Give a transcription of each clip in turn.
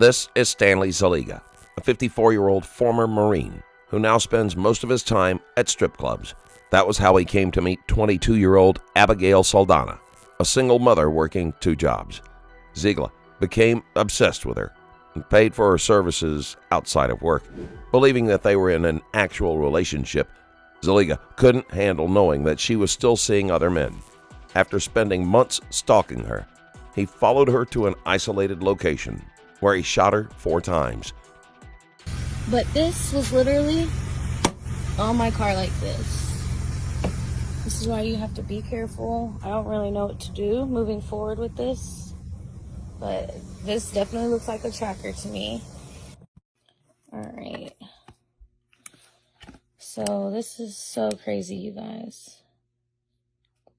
This is Stanley Zaliga, a 54-year-old former Marine who now spends most of his time at strip clubs. That was how he came to meet 22-year-old Abigail Saldana, a single mother working 2 jobs. Ziegler became obsessed with her and paid for her services outside of work. Believing that they were in an actual relationship, Zaliga couldn't handle knowing that she was still seeing other men. After spending months stalking her, he followed her to an isolated location where he shot her 4 times. But this was literally on my car like this. This is why you have to be careful. I don't really know what to do moving forward with this, but this definitely looks like a tracker to me. All right. So this is so crazy, you guys.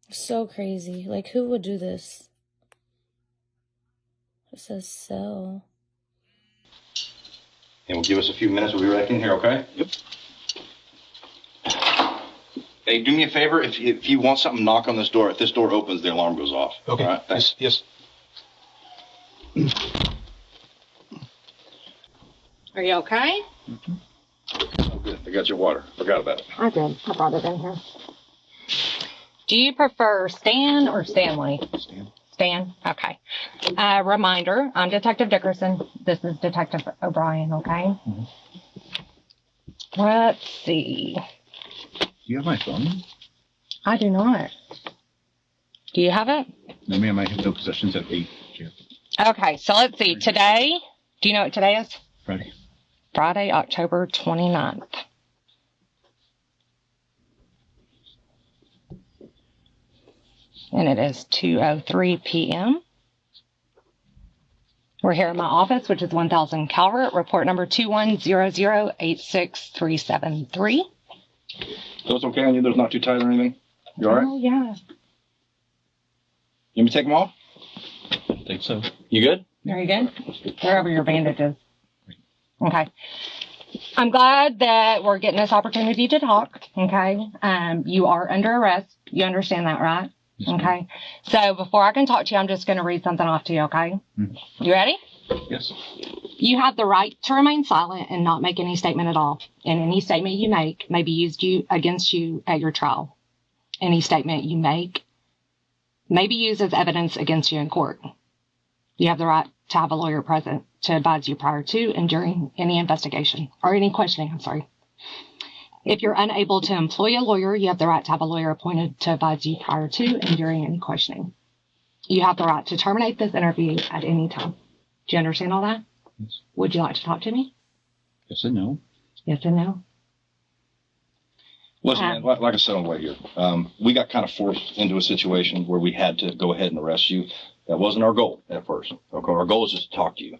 So crazy. Like, who would do this? It says sell. And we'll give us a few minutes. We'll be right in here, okay? Yep. Hey, do me a favor. If you want something, knock on this door. If this door opens, the alarm goes off. Okay. All right? Thanks. Yes. Are you okay? Mm-hmm. Oh, good. I got your water. Forgot about it. I did. I brought it in here. Do you prefer Stan or Stanley? Stan. Stan? Okay. Reminder, I'm Detective Dickerson. This is Detective O'Brien, okay? Mm-hmm. Let's see. Do you have my phone? I do not. Do you have it? No, ma'am. I have no possessions at 8. Here. Okay, so let's see. Today, do you know what today is? Friday. Friday, October 29th. And it is 2:03 p.m. We're here in my office, which is 1000 Calvert, report number 210086373. So it's okay on you? There's not too tight or anything? You all right? Oh, yeah. You want me to take them off? I think so. You good? Very good. They're over your bandages. Okay. I'm glad that we're getting this opportunity to talk. Okay. You are under arrest. You understand that, right? Yes, okay. So before I can talk to you, I'm just going to read something off to you. Okay. Mm-hmm. You ready? Yes. You have the right to remain silent and not make any statement at all. And any statement you make may be used against you at your trial. Any statement you make may be used as evidence against you in court. You have the right to have a lawyer present to advise you prior to and during any investigation or any questioning. I'm sorry. If you're unable to employ a lawyer, you have the right to have a lawyer appointed to advise you prior to and during any questioning. You have the right to terminate this interview at any time. Do you understand all that? Yes. Would you like to talk to me? Yes and no. Yes and no. Listen, man, like I said on the way here, we got kind of forced into a situation where we had to go ahead and arrest you. That wasn't our goal at first. Okay, our goal is just to talk to you.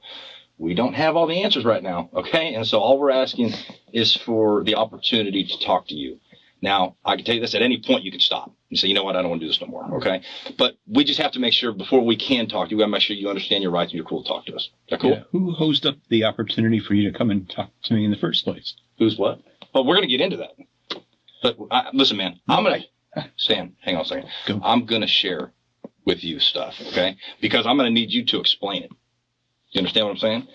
We don't have all the answers right now, okay? And so all we're asking is for the opportunity to talk to you. Now, I can tell you this, at any point you can stop and say, you know what, I don't want to do this no more, okay? But we just have to make sure before we can talk to you, we got to make sure you understand your rights and you're cool to talk to us. Is that cool? Yeah. Who hosed up the opportunity for you to come and talk to me in the first place? Who's what? Well, we're going to get into that. But listen, man, I'm going to, Stan, hang on a second. Go. I'm going to share with you stuff, okay? Because I'm going to need you to explain it. You understand what I'm saying?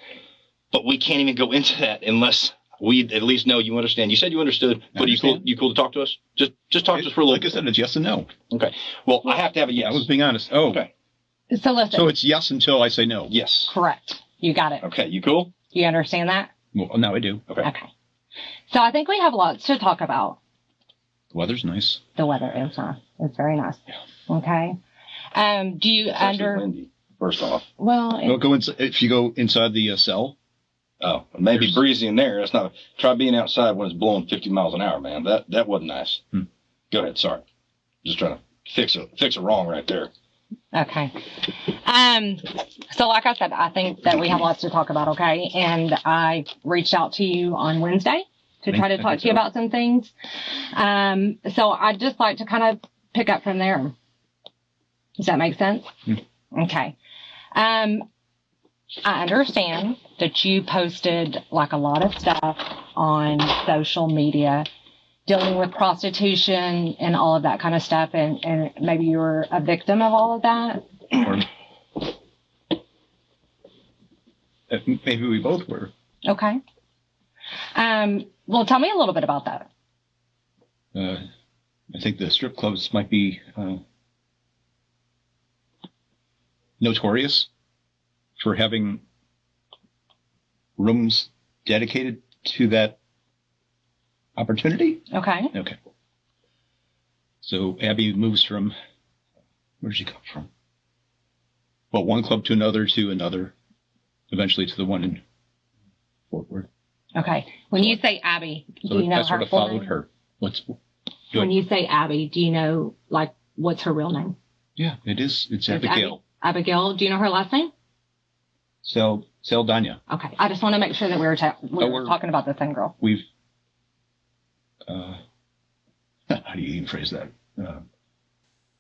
But we can't even go into that unless we at least know you understand. You said you understood, but you cool to talk to us? Just talk to us for a little. Like I said, it's yes and no. Okay. Well, I have to have a yes. I was being honest. Oh. Okay. So listen. So it's yes until I say no. Yes. Correct. You got it. Okay. You cool? You understand that? Well, now I do. Okay. Okay. So I think we have lots to talk about. The weather's nice. The weather is nice. It's very nice. Yeah. Okay. Do you It's actually windy, first off. Well, If you go inside the cell. Oh, maybe breezy in there. That's not. Try being outside when it's blowing 50 miles an hour, man. That wasn't nice. Go ahead. Sorry. Just trying to fix a wrong right there. Okay. So like I said, I think that we have lots to talk about, okay? And I reached out to you on Wednesday to try to talk to you about some things. So I'd just like to kind of pick up from there. Does that make sense? Okay. I understand that you posted like a lot of stuff on social media dealing with prostitution and all of that kind of stuff, and maybe you were a victim of all of that. maybe we both were. Okay. Well, tell me a little bit about that. I think the strip clubs might be notorious for having rooms dedicated to that opportunity. Okay. Okay. So Abby moves from, where did she come from? Well, one club to another, eventually to the one in Fort Worth. Okay. When you say Abby, So do you know I her sort of full followed name? her. When you say Abby, do you know, like, what's her real name? Yeah, it's It's Abigail. Abigail. Do you know her last name? Saldana. Okay. I just want to make sure that we were talking about the same girl. We've, how do you even phrase that?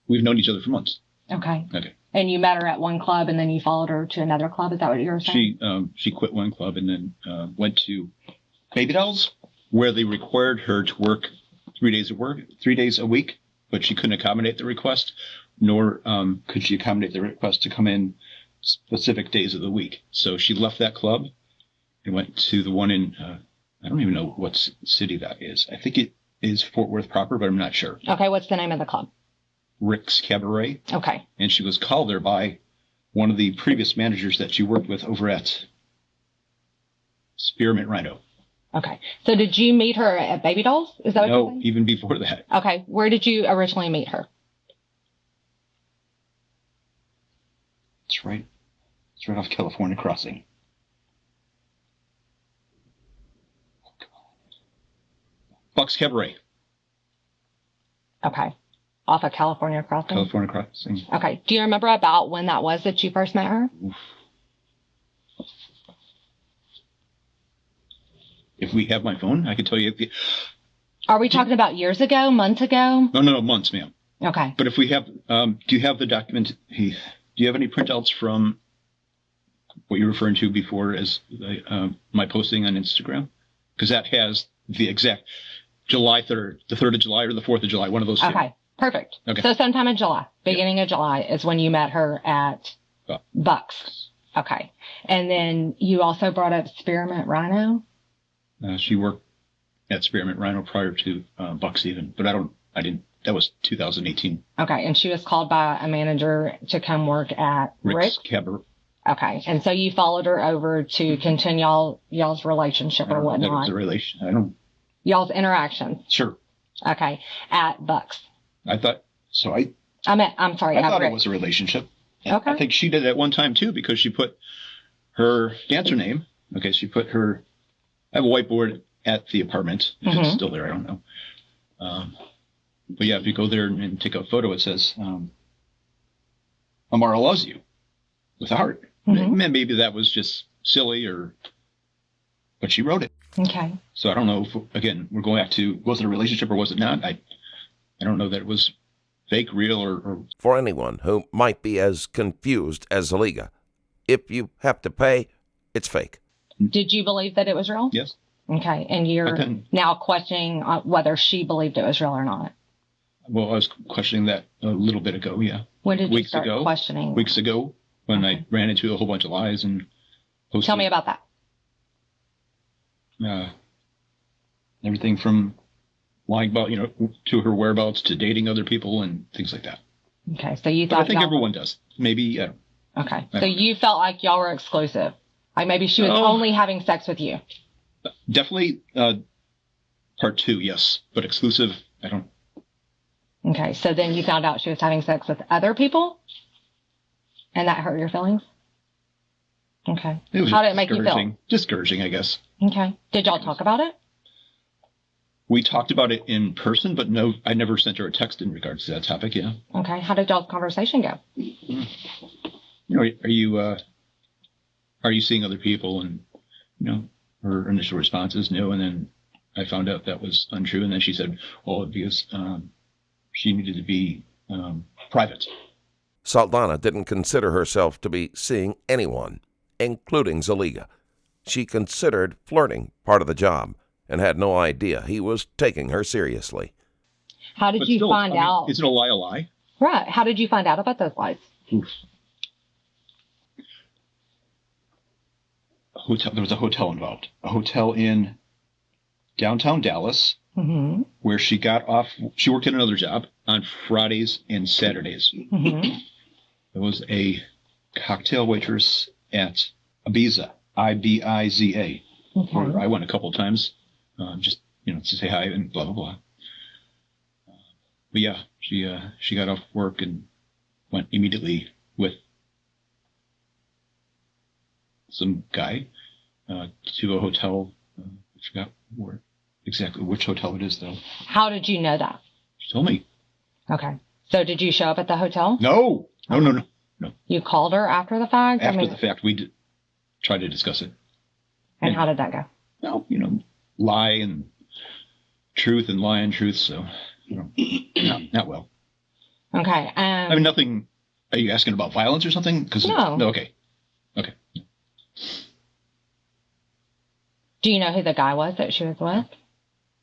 We've known each other for months. Okay. Okay. And you met her at one club, and then you followed her to another club. Is that what you were saying? She quit one club and then went to Baby Dolls, where they required her to work 3 days a week, but she couldn't accommodate the request, nor could she accommodate the request to come in specific days of the week. So she left that club and went to the one in, I don't even know what city that is. I think it is Fort Worth proper, but I'm not sure. Okay. What's the name of the club? Rick's Cabaret. Okay. And she was called there by one of the previous managers that she worked with over at Spearmint Rhino. Okay. So did you meet her at Baby Dolls? Is that what you're No, saying? even before that. Okay. Where did you originally meet her? It's right off California Crossing. Buck's Cabaret. Okay. Off of California Crossing? California Crossing. Okay. Do you remember about when that was that you first met her? Oof. If we have my phone, I could tell you. Are we talking about years ago, months ago? No, months, ma'am. Okay. But if we have, do you have the document? Do you have any printouts from what you're referring to before as my posting on Instagram? Because that has the exact July 3rd, the 3rd of July or the 4th of July, one of those two. Okay. Perfect. Okay. So sometime in July, beginning of July is when you met her at Buck's. Okay. And then you also brought up Spearmint Rhino. She worked at Spearmint Rhino prior to Buck's even, but I didn't, that was 2018. Okay. And she was called by a manager to come work at Rick's Cabaret. Okay. And so you followed her over to continue y'all's relationship or whatnot. That was a relation. Y'all's interactions. Sure. Okay. At Buck's. I thought, so I'm sorry. I thought it was a relationship. Okay. I think she did at one time too, because she put her dancer name. Okay. She put her, I have a whiteboard at the apartment. If it's still there, I don't know. But yeah, if you go there and take a photo, it says, Amara loves you with a heart. Maybe that was just silly but she wrote it. Okay. So I don't know if, again, we're going back to, was it a relationship or was it not? I don't know that it was fake, real, or... For anyone who might be as confused as Zaliga, if you have to pay, it's fake. Did you believe that it was real? Yes. Okay. And you're now questioning whether she believed it was real or not. Well, I was questioning that a little bit ago, yeah. When did you start questioning? Weeks ago, when I ran into a whole bunch of lies and posted. Tell me about that. Everything from lying about, to her whereabouts to dating other people and things like that. Okay. So you thought I think everyone does. Maybe, Okay. So you felt like y'all were exclusive. Like maybe she was only having sex with you. Definitely part 2, yes. But exclusive, I don't. Okay. So then you found out she was having sex with other people? And that hurt your feelings? Okay. How did it make you feel? Discouraging, I guess. Okay. Did y'all talk about it? We talked about it in person, but no, I never sent her a text in regards to that topic, yeah. Okay. How did y'all's conversation go? Are you seeing other people? And, her initial response is no. And then I found out that was untrue. And then she said, well, because she needed to be private. Saldana didn't consider herself to be seeing anyone, including Zaliga. She considered flirting part of the job and had no idea he was taking her seriously. How did you find out? Isn't a lie a lie? Right. How did you find out about those lies? Oof. hotel. There was a hotel involved. A hotel in downtown Dallas, Mm-hmm. where she got off. She worked at another job on Fridays and Saturdays. Mm-hmm. There was a cocktail waitress at Ibiza, Ibiza, where I went a couple of times, just to say hi and blah blah blah. But yeah, she got off work and went immediately with some guy to a hotel. I forgot exactly which hotel it is, though. How did you know that? She told me. Okay. So did you show up at the hotel? No. You called her after the fact? After the fact, we did try to discuss it. And how did that go? Well, lie and truth and lie and truth. So, not well. Okay. I mean, nothing. Are you asking about violence or something? No. Okay. Do you know who the guy was that she was with?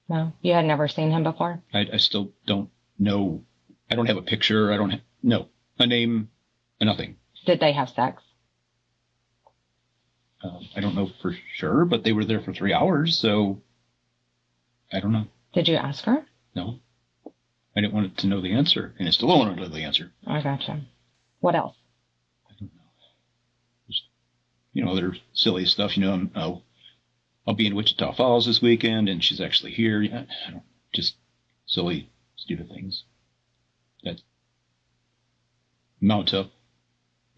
No. You had never seen him before? I still don't know. I don't have a picture. I don't have a name, nothing. Did they have sex? I don't know for sure, but they were there for 3 hours, so I don't know. Did you ask her? No. I didn't want to know the answer, and I still don't want to know the answer. I gotcha. What else? I don't know. Just, other silly stuff. I'll be in Wichita Falls this weekend, and she's actually here. Just silly, stupid things that mount up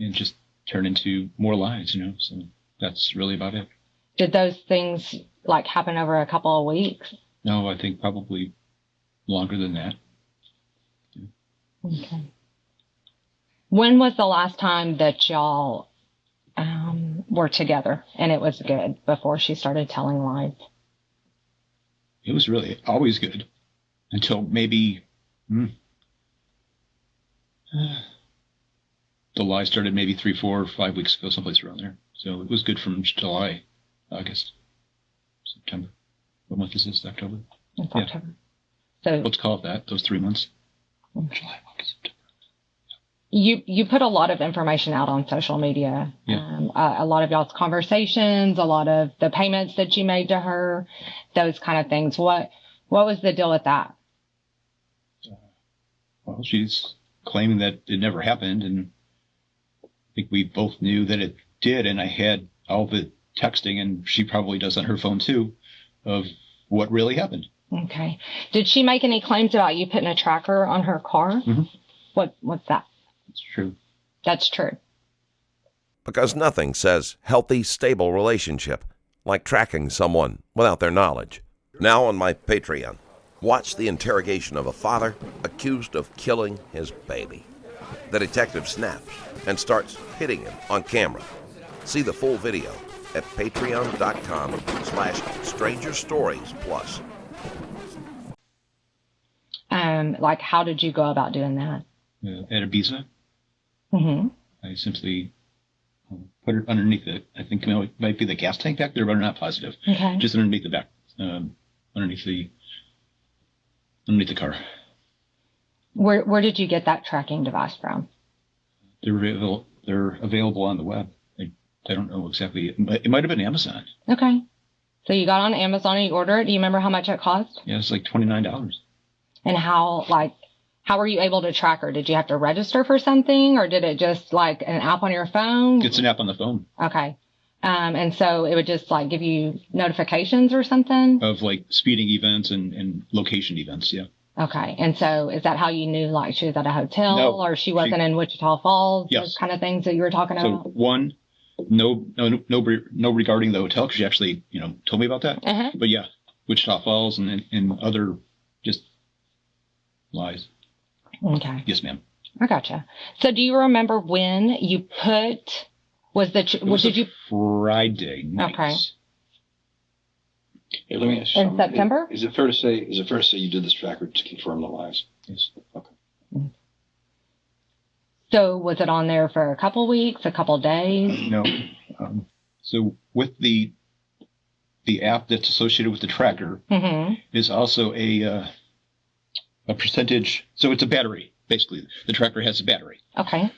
and just turn into more lies, So that's really about it. Did those things happen over a couple of weeks? No, I think probably longer than that. Yeah. Okay. When was the last time that y'all were together and it was good before she started telling lies? It was really always good until maybe the lie started maybe 3, 4, 5 weeks ago, someplace around there. So it was good from July, August, September. What month is this? October? It's October. So let's call it that, those 3 months. July, August, September. You put a lot of information out on social media. Yeah. A lot of y'all's conversations, a lot of the payments that you made to her, those kind of things. What was the deal with that? Well, she's claiming that it never happened, and I think we both knew that it did, and I had all the texting, and she probably does on her phone too, of what really happened. Okay. Did she make any claims about you putting a tracker on her car? Mm-hmm. What's that? It's true. That's true. Because nothing says healthy, stable relationship like tracking someone without their knowledge. Now on my Patreon, watch the interrogation of a father accused of killing his baby. The detective snaps and starts hitting him on camera. See the full video at patreon.com/strangerstoriesplus. How did you go about doing that? At Ibiza, Mm-hmm. I simply put it underneath it. I think it might be the gas tank back there, but I'm not positive. Okay. Just underneath the back, underneath the car. Where did you get that tracking device from? They're available on the web. I don't know exactly. It might have been Amazon. Okay. So you got on Amazon and you ordered it. Do you remember how much it cost? Yeah, it's like $29. And how were you able to track her? Did you have to register for something, or did it just an app on your phone? It's an app on the phone. Okay. And so it would just give you notifications or something? Of speeding events and location events, yeah. Okay. And so is that how you knew she was at a hotel or she wasn't in Wichita Falls? Yes. Those kind of things that you were talking about? So one, no regarding the hotel, because she actually, told me about that. Uh-huh. But yeah, Wichita Falls and other just lies. Okay. Yes, ma'am. I gotcha. So do you remember when you put, did you? Friday night. Okay. Hey, let me ask you In something. September? Is it fair to say you did this tracker to confirm the lies? Yes. Okay. So was it on there for a couple weeks, a couple days? No. So with the app that's associated with the tracker Mm-hmm. is also a percentage. So it's a battery, basically. The tracker has a battery, Okay.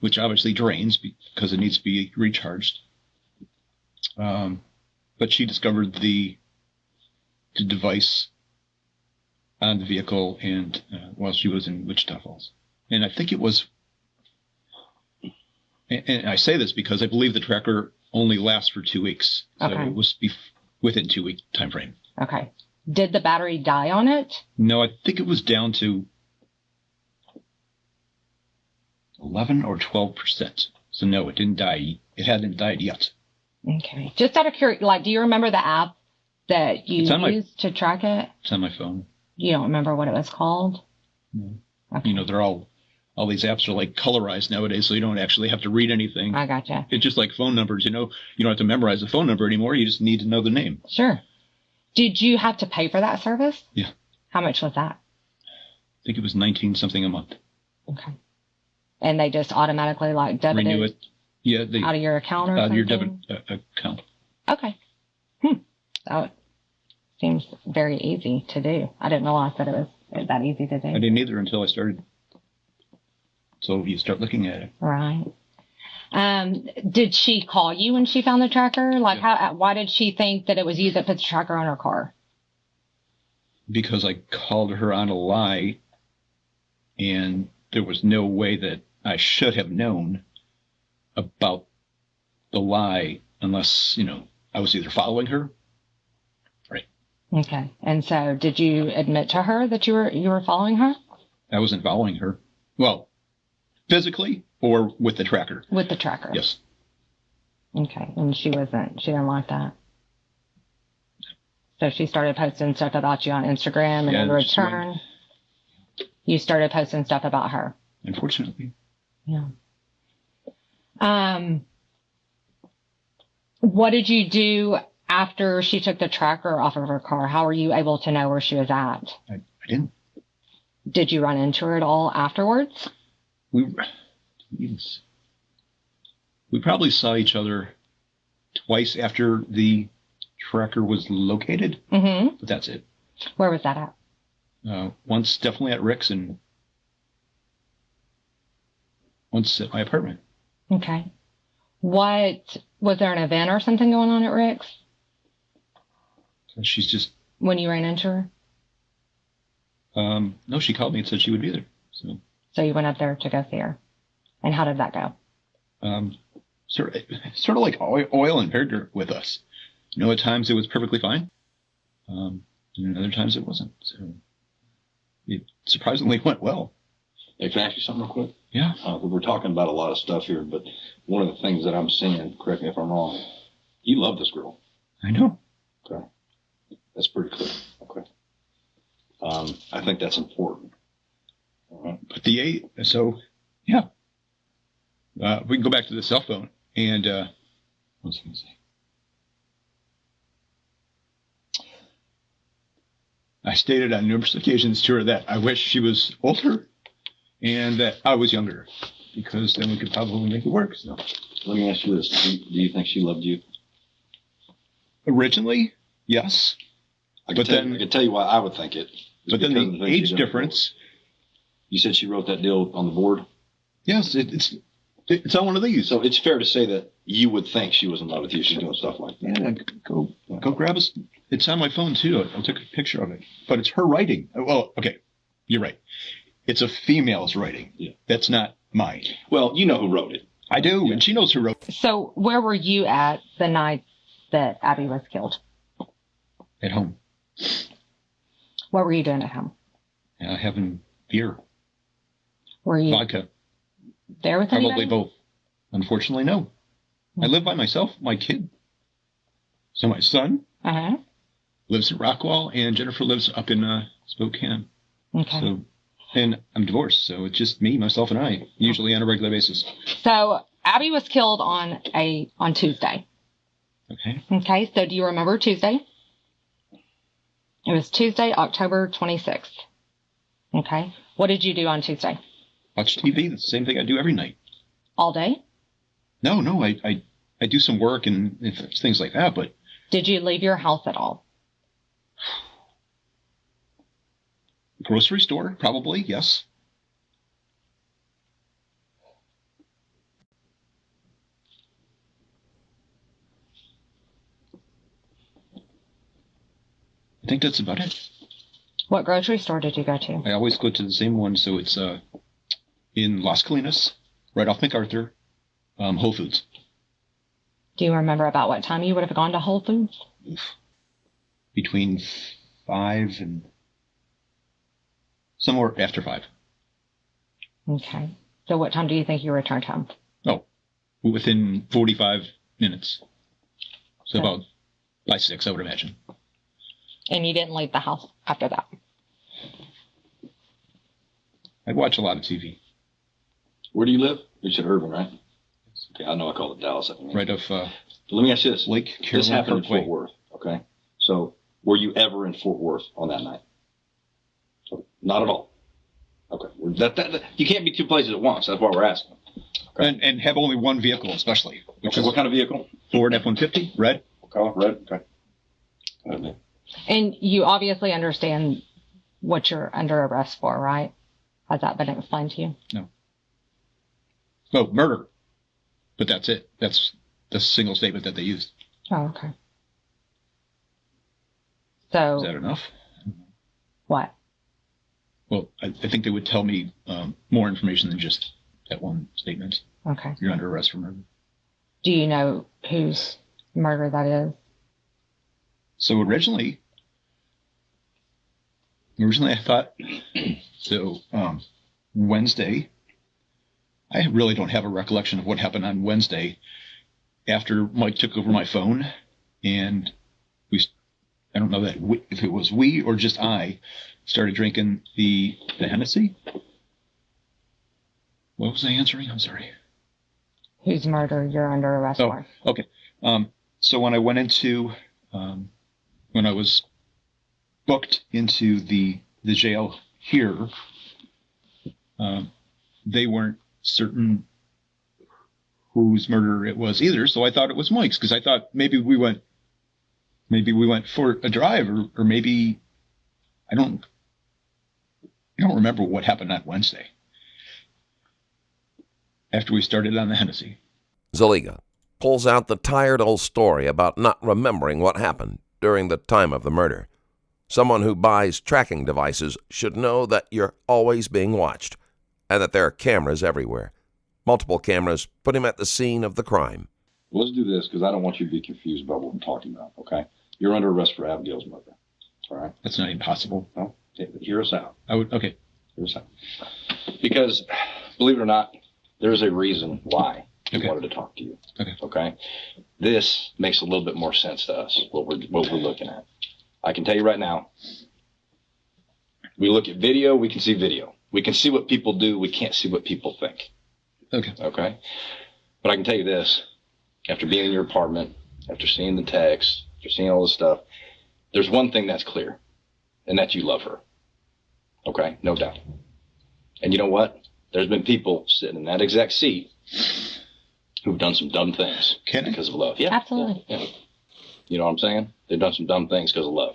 which obviously drains because it needs to be recharged. But she discovered the device on the vehicle and while she was in Wichita Falls. And I think it was, and I say this because I believe the tracker only lasts for 2 weeks. So Okay. it was within 2 week time frame. Okay. Did the battery die on it? No, I think it was down to 11 or 12%. So no, it didn't die. It hadn't died yet. Okay. Just out of curiosity, like, do you remember the app that you It's on used to track it? It's on my phone. You don't remember what it was called? No. Okay. You know, they're all these apps are like colorized nowadays, so you don't actually have to read anything. I gotcha. It's just like phone numbers, you know. You don't have to memorize the phone number anymore. You just need to know the name. Sure. Did you have to pay for that service? Yeah. How much was that? I think it was 19 something a month. Okay. And they just automatically like debited Renew it. Yeah, they out of your account or out of something? your debit account. Okay. That seems very easy to do. I didn't realize that it was that easy to do. I didn't either until I started. So you start looking at it. Right. Did she call you when she found the tracker? Like, why did she think that it was you that put the tracker on her car? Because I called her on a lie, and there was no way that I should have known about the lie unless, you know, I was either following her. Right. Okay. And so did you admit to her that you were following her? I wasn't following her. Well, physically or with the tracker. With the tracker. Yes. Okay. And she didn't like that. So she started posting stuff about you on Instagram, and in return, you started posting stuff about her. Unfortunately. Yeah. What did you do after she took the tracker off of her car? How were you able to know where she was at? I didn't. Did you run into her at all afterwards? We probably saw each other twice after the tracker was located, Mm-hmm. but that's it. Where was that at? Once definitely at Rick's and once at my apartment. Okay. Was there an event or something going on at Rick's She's just, when you ran into her? no, she called me and said she would be there. So you went up there to go see her. And how did that go? Sort of like oil and vinegar with us. You know, at times it was perfectly fine. And other times it wasn't. So it surprisingly went well. Hey, can I ask you something real quick? Yeah. We're talking about a lot of stuff here, but one of the things that I'm seeing, correct me if I'm wrong, you love this girl. I know. Okay. That's pretty clear. Okay. I think that's important. All right. But yeah. We can go back to the cell phone and what was I going to say? I stated on numerous occasions to her that I wish she was older and that I was younger, because then we could probably make it work. So Let me ask you this. Do you think she loved you? originally, yes. I But can tell you why I would think it. But then because of the things age she did difference, You said she wrote that deal on the board. yes, it's on one of these. So it's fair to say that you would think she was in love with you. She's doing stuff like that. Yeah, go grab us. It's on my phone too. I took a picture of it, but it's her writing. Well, okay, you're right. It's a female's writing. Yeah. That's not mine. Well, you know who wrote it. I do, and she knows who wrote it. So where were you at the night that Abby was killed? At home. What were you doing at home? Having beer, Were you vodka, there with probably anybody? both. Unfortunately, no. I live by myself, my kid. So my son Uh-huh. lives in Rockwall, and Jennifer lives up in Spokane. Okay. So, and I'm divorced, so it's just me, myself, and I, usually on a regular basis. So Abby was killed on Tuesday. Okay. Okay, so do you remember Tuesday? It was Tuesday, October 26th. Okay. What did you do on Tuesday? Watch TV, the same thing I do every night. All day? No, I do some work and things like that, but Did you leave your house at all? grocery store, probably, yes. I think that's about it. What grocery store did you go to? I always go to the same one, so it's in Las Colinas, right off MacArthur, Whole Foods. Do you remember about what time you would have gone to Whole Foods? Between 5 and somewhere after 5. Okay. So what time do you think you returned home? Oh, within 45 minutes. So Okay. about by 6, I would imagine. And you didn't leave the house after that? I watch a lot of TV. Where do you live? You said Irving, right? Okay, I know I called it Dallas. Right off Let me ask you this. Lake This Carolina happened in Parkway. Fort Worth, okay? So, were you ever in Fort Worth on that night? Not at all. Okay. You can't be two places at once. That's why we're asking. Okay. And have only one vehicle, especially. Which Okay, is what kind of vehicle? Ford F-150, red. Color, red? Okay. Okay. And you obviously understand what you're under arrest for, right? Has that been explained to you? No. Oh, murder. But that's it. That's the single statement that they used. Oh, okay. Is that So, enough? what? Well, I think they would tell me more information than just that one statement. Okay. You're under arrest for murder. Do you know whose murder that is? So originally I thought, so Wednesday, I really don't have a recollection of what happened on Wednesday after Mike took over my phone, and I don't know if it was we or just I started drinking the Hennessy. What was I answering? I'm sorry. Whose murder you're under arrest Oh, for? okay. So when I went into, when I was booked into the jail here, they weren't certain whose murder it was either. So I thought it was Mike's, because I thought maybe we went for a drive, or maybe I don't remember what happened on Wednesday after we started on the Hennessy. Zaliga pulls out the tired old story about not remembering what happened during the time of the murder. Someone who buys tracking devices should know that you're always being watched and that there are cameras everywhere. Multiple cameras put him at the scene of the crime. Let's do this, because I don't want you to be confused about what I'm talking about, okay? You're under arrest for Abigail's murder, all right? That's not impossible. No? Hear us out. Okay. Hear us out. Because, believe it or not, there's a reason why we Okay. wanted to talk to you. Okay. This makes a little bit more sense to us, what we're looking at. I can tell you right now, we look at video, we can see video. We can see what people do, we can't see what people think. Okay? But I can tell you this, after being in your apartment, after seeing the text, after seeing all this stuff, there's one thing that's clear, and that you love her. Okay? No doubt. And you know what? There's been people sitting in that exact seat who've done some dumb things because of love. Yeah. Absolutely. Yeah. You know what I'm saying? They've done some dumb things because of love.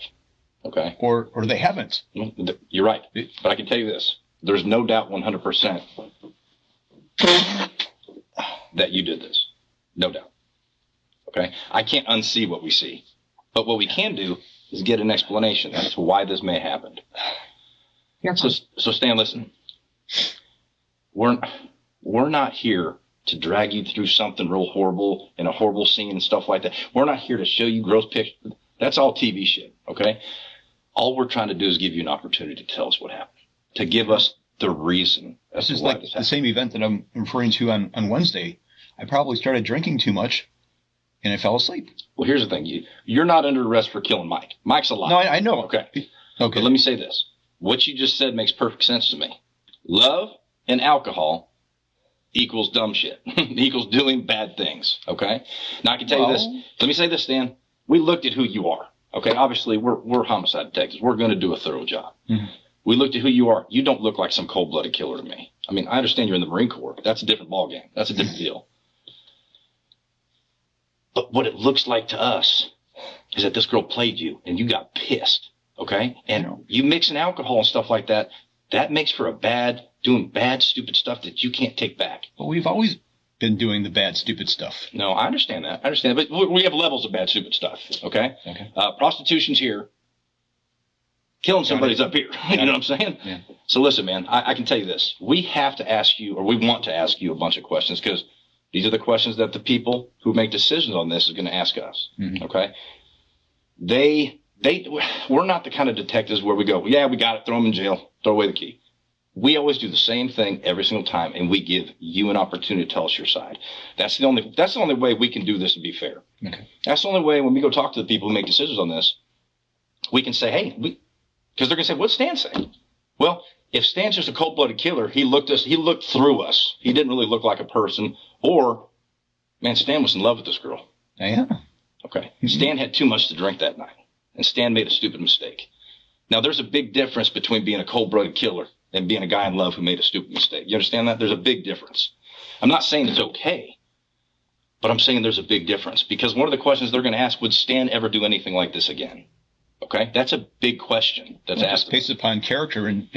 Okay? Or they haven't. You're right. But I can tell you this. There's no doubt 100% that you did this. No doubt. Okay? I can't unsee what we see. But what we can do is get an explanation as to why this may have happened. So Stan, listen. We're not here to drag you through something real horrible and a horrible scene and stuff like that. We're not here to show you gross pictures. That's all TV shit, okay? All we're trying to do is give you an opportunity to tell us what happened, to give us the reason. This is like the same event that I'm referring to on Wednesday. I probably started drinking too much, and I fell asleep. Well, here's the thing. You're not under arrest for killing Mike. Mike's alive. No, I know. Okay. Okay. But let me say this. What you just said makes perfect sense to me. Love and alcohol equals dumb shit. Equals doing bad things. Okay? Now, I can tell you this. Let me say this, Stan. We looked at who you are. Okay? Obviously, we're homicide detectives. We're going to do a thorough job. Mm-hmm. We looked at who you are. You don't look like some cold-blooded killer to me. I mean, I understand you're in the Marine Corps. That's a different ballgame. That's a different deal. But what it looks like to us is that this girl played you, and you got pissed. Okay? And you mixing alcohol and stuff like that, that makes for doing bad, stupid stuff that you can't take back. But we've always been doing the bad, stupid stuff. No, I understand that. But we have levels of bad, stupid stuff. Okay? Okay. Prostitution's here. Killing somebody's up here. You know what I'm saying? Yeah. So listen, man, I can tell you this. We have to ask you, or we want to ask you a bunch of questions, because these are the questions that the people who make decisions on this is going to ask us. Mm-hmm. Okay? We're not the kind of detectives where we go, yeah, we got it, throw them in jail, throw away the key. We always do the same thing every single time, and we give you an opportunity to tell us your side. That's the only way we can do this and be fair. Okay. That's the only way when we go talk to the people who make decisions on this, we can say, hey, because they're going to say, what's Stan saying? Well, if Stan's just a cold-blooded killer, he looked through us. He didn't really look like a person. Or, man, Stan was in love with this girl. Yeah. Okay. Stan had too much to drink that night, and Stan made a stupid mistake. Now, there's a big difference between being a cold-blooded killer and being a guy in love who made a stupid mistake. You understand that? There's a big difference. I'm not saying it's okay, but I'm saying there's a big difference, because one of the questions they're going to ask, would Stan ever do anything like this again? Okay? That's a big question that's asked. Based upon character and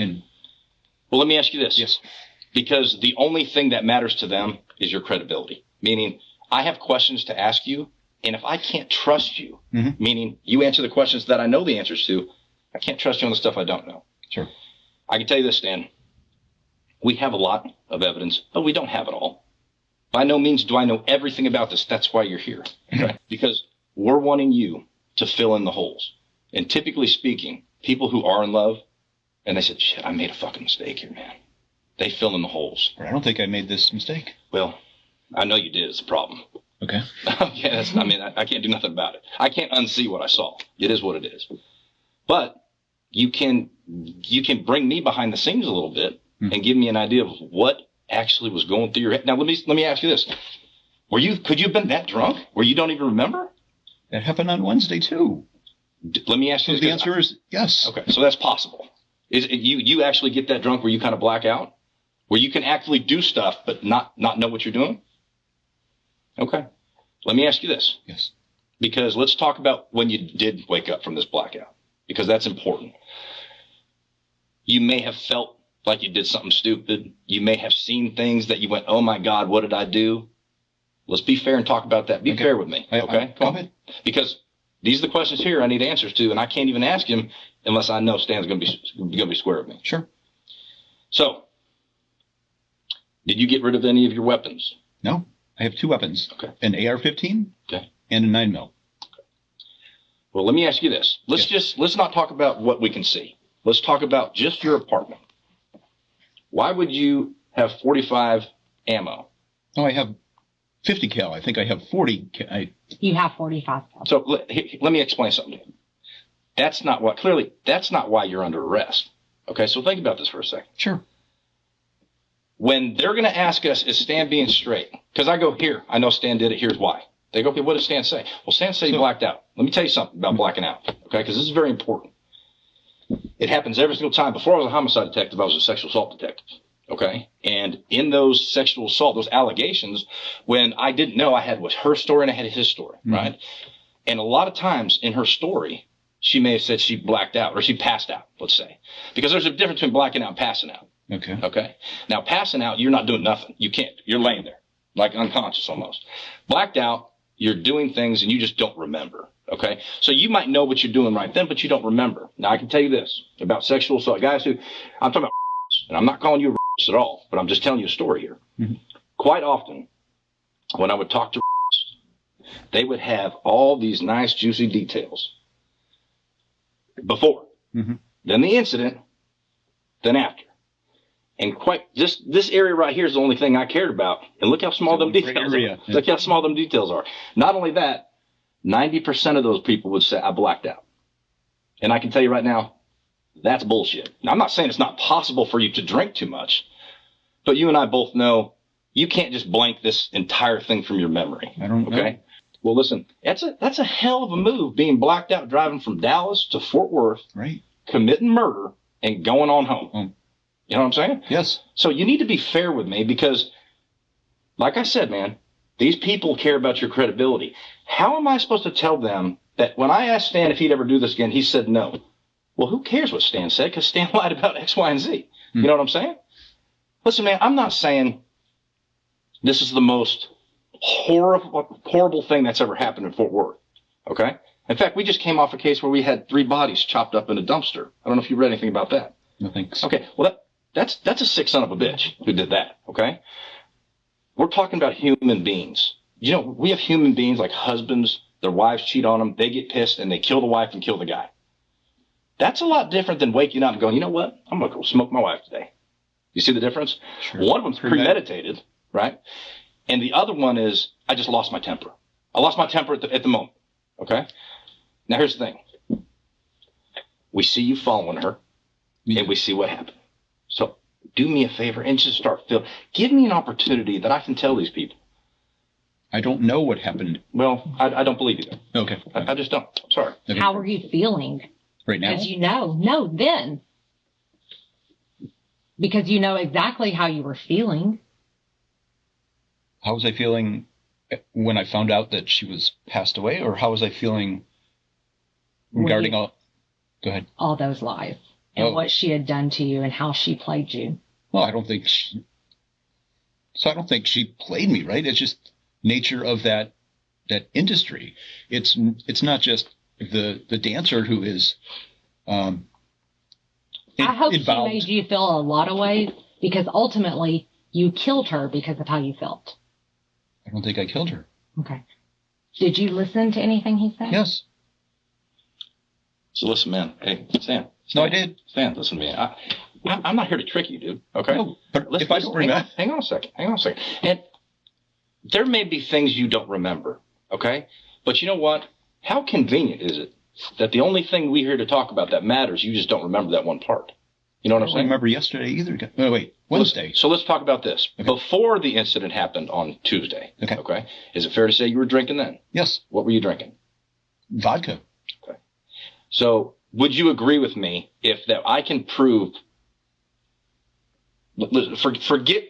Well, let me ask you this. Yes. Because the only thing that matters to them is your credibility. Meaning, I have questions to ask you, and if I can't trust you, meaning you answer the questions that I know the answers to, I can't trust you on the stuff I don't know. Sure. I can tell you this, Stan. We have a lot of evidence, but we don't have it all. By no means do I know everything about this. That's why you're here. Okay? Because we're wanting you to fill in the holes. And typically speaking, people who are in love, and they said, shit, I made a fucking mistake here, man. They fill in the holes. I don't think I made this mistake. Well, I know you did. It's a problem. Okay. Yeah, I can't do nothing about it. I can't unsee what I saw. It is what it is. But you can bring me behind the scenes a little bit and give me an idea of what actually was going through your head. Now, let me ask you this. Could you have been that drunk where you don't even remember? That happened on Wednesday, too. Let me ask you So this. the answer is yes. Okay, so that's possible. You actually get that drunk where you kind of black out? Where you can actually do stuff but not know what you're doing? Okay. Let me ask you this. Yes. Because let's talk about when you did wake up from this blackout, because that's important. You may have felt like you did something stupid. You may have seen things that you went, oh my God, what did I do? Let's be fair and talk about that. Be fair with me. Okay? Go ahead. Because these are the questions here I need answers to, and I can't even ask him unless I know Stan's going to be square with me. Sure. So, did you get rid of any of your weapons? No. I have two weapons. Okay. An AR-15 Okay. and a 9mm. Well, let me ask you this. Let's not talk about what we can see. Let's talk about just your apartment. Why would you have 45 ammo? Oh, I have 50 cal. I think I have 40 cal. You have 45. So let me explain something to you. That's not why you're under arrest. Okay, so think about this for a second. Sure. When they're going to ask us, is Stan being straight? Because I go, here, I know Stan did it, here's why. They go, okay, what did Stan say? Well, Stan said he blacked out. Let me tell you something about blacking out, okay, because this is very important. It happens every single time. Before I was a homicide detective, I was a sexual assault detective, okay? And in those sexual assault, those allegations, when I didn't know, I had her story and I had his story, right? And a lot of times in her story, she may have said she blacked out or she passed out, let's say. Because there's a difference between blacking out and passing out. Okay. Now, passing out, you're not doing nothing. You can't. You're laying there, like unconscious almost. Blacked out, you're doing things and you just don't remember. Okay. So you might know what you're doing right then, but you don't remember. Now, I can tell you this about sexual assault. Guys I'm talking about, and I'm not calling you a at all, but I'm just telling you a story here. Quite often, when I would talk to they would have all these nice, juicy details before, then the incident, then after. And this area right here is the only thing I cared about. And look how small them details are. Look how small them details are. Not only that, 90% of those people would say, I blacked out. And I can tell you right now, that's bullshit. Now, I'm not saying it's not possible for you to drink too much, but you and I both know you can't just blank this entire thing from your memory. I don't know. Okay? Well, listen, that's a hell of a move, being blacked out, driving from Dallas to Fort Worth, right, committing murder, and going on home. You know what I'm saying? Yes. So you need to be fair with me because, like I said, man, these people care about your credibility. How am I supposed to tell them that when I asked Stan if he'd ever do this again, he said no? Well, who cares what Stan said, because Stan lied about X, Y, and Z. You know what I'm saying? Listen, man, I'm not saying this is the most horrible thing that's ever happened in Fort Worth, okay? In fact, we just came off a case where we had 3 bodies chopped up in a dumpster. I don't know if you read anything about that. No thanks. Okay, well, that's a sick son of a bitch who did that, okay? We're talking about human beings. You know, we have human beings like husbands, their wives cheat on them, they get pissed, and they kill the wife and kill the guy. That's a lot different than waking up and going, you know what? I'm going to go smoke my wife today. You see the difference? Sure. One of them's premeditated, right? And the other one is, I just lost my temper. I lost my temper at the moment, okay? Now, here's the thing. We see you following her, and we see what happened. So do me a favor and just start give me an opportunity that I can tell these people. I don't know what happened. Well, I don't believe you then. Okay. I just don't. Sorry. Okay. How are you feeling? Right now? Because no, then. Because you know exactly how you were feeling. How was I feeling when I found out that she was passed away, or how was I feeling regarding all? Go ahead. All those lies and what she had done to you and how she played you. Well, I don't think she played me, right? It's just nature of that industry. It's not just the dancer who is I hope involved. she made you feel a lot of ways, because ultimately you killed her because of how you felt. I don't think I killed her. Okay. Did you listen to anything he said? Yes. So listen, man. Hey, Stan. No, I did. Stan, listen to me. I'm not here to trick you, dude. Okay? No, but if I don't hang remember. hang on a second. And there may be things you don't remember, okay? But you know what? How convenient is it that the only thing we're here to talk about that matters, you just don't remember that one part? You know what I I'm don't saying? remember yesterday either. No, wait, Wednesday. So let's talk about this. Okay. Before the incident happened on Tuesday, Okay. Is it fair to say you were drinking then? Yes, What were you drinking? vodka. Okay. So would you agree with me if that I can prove? Forget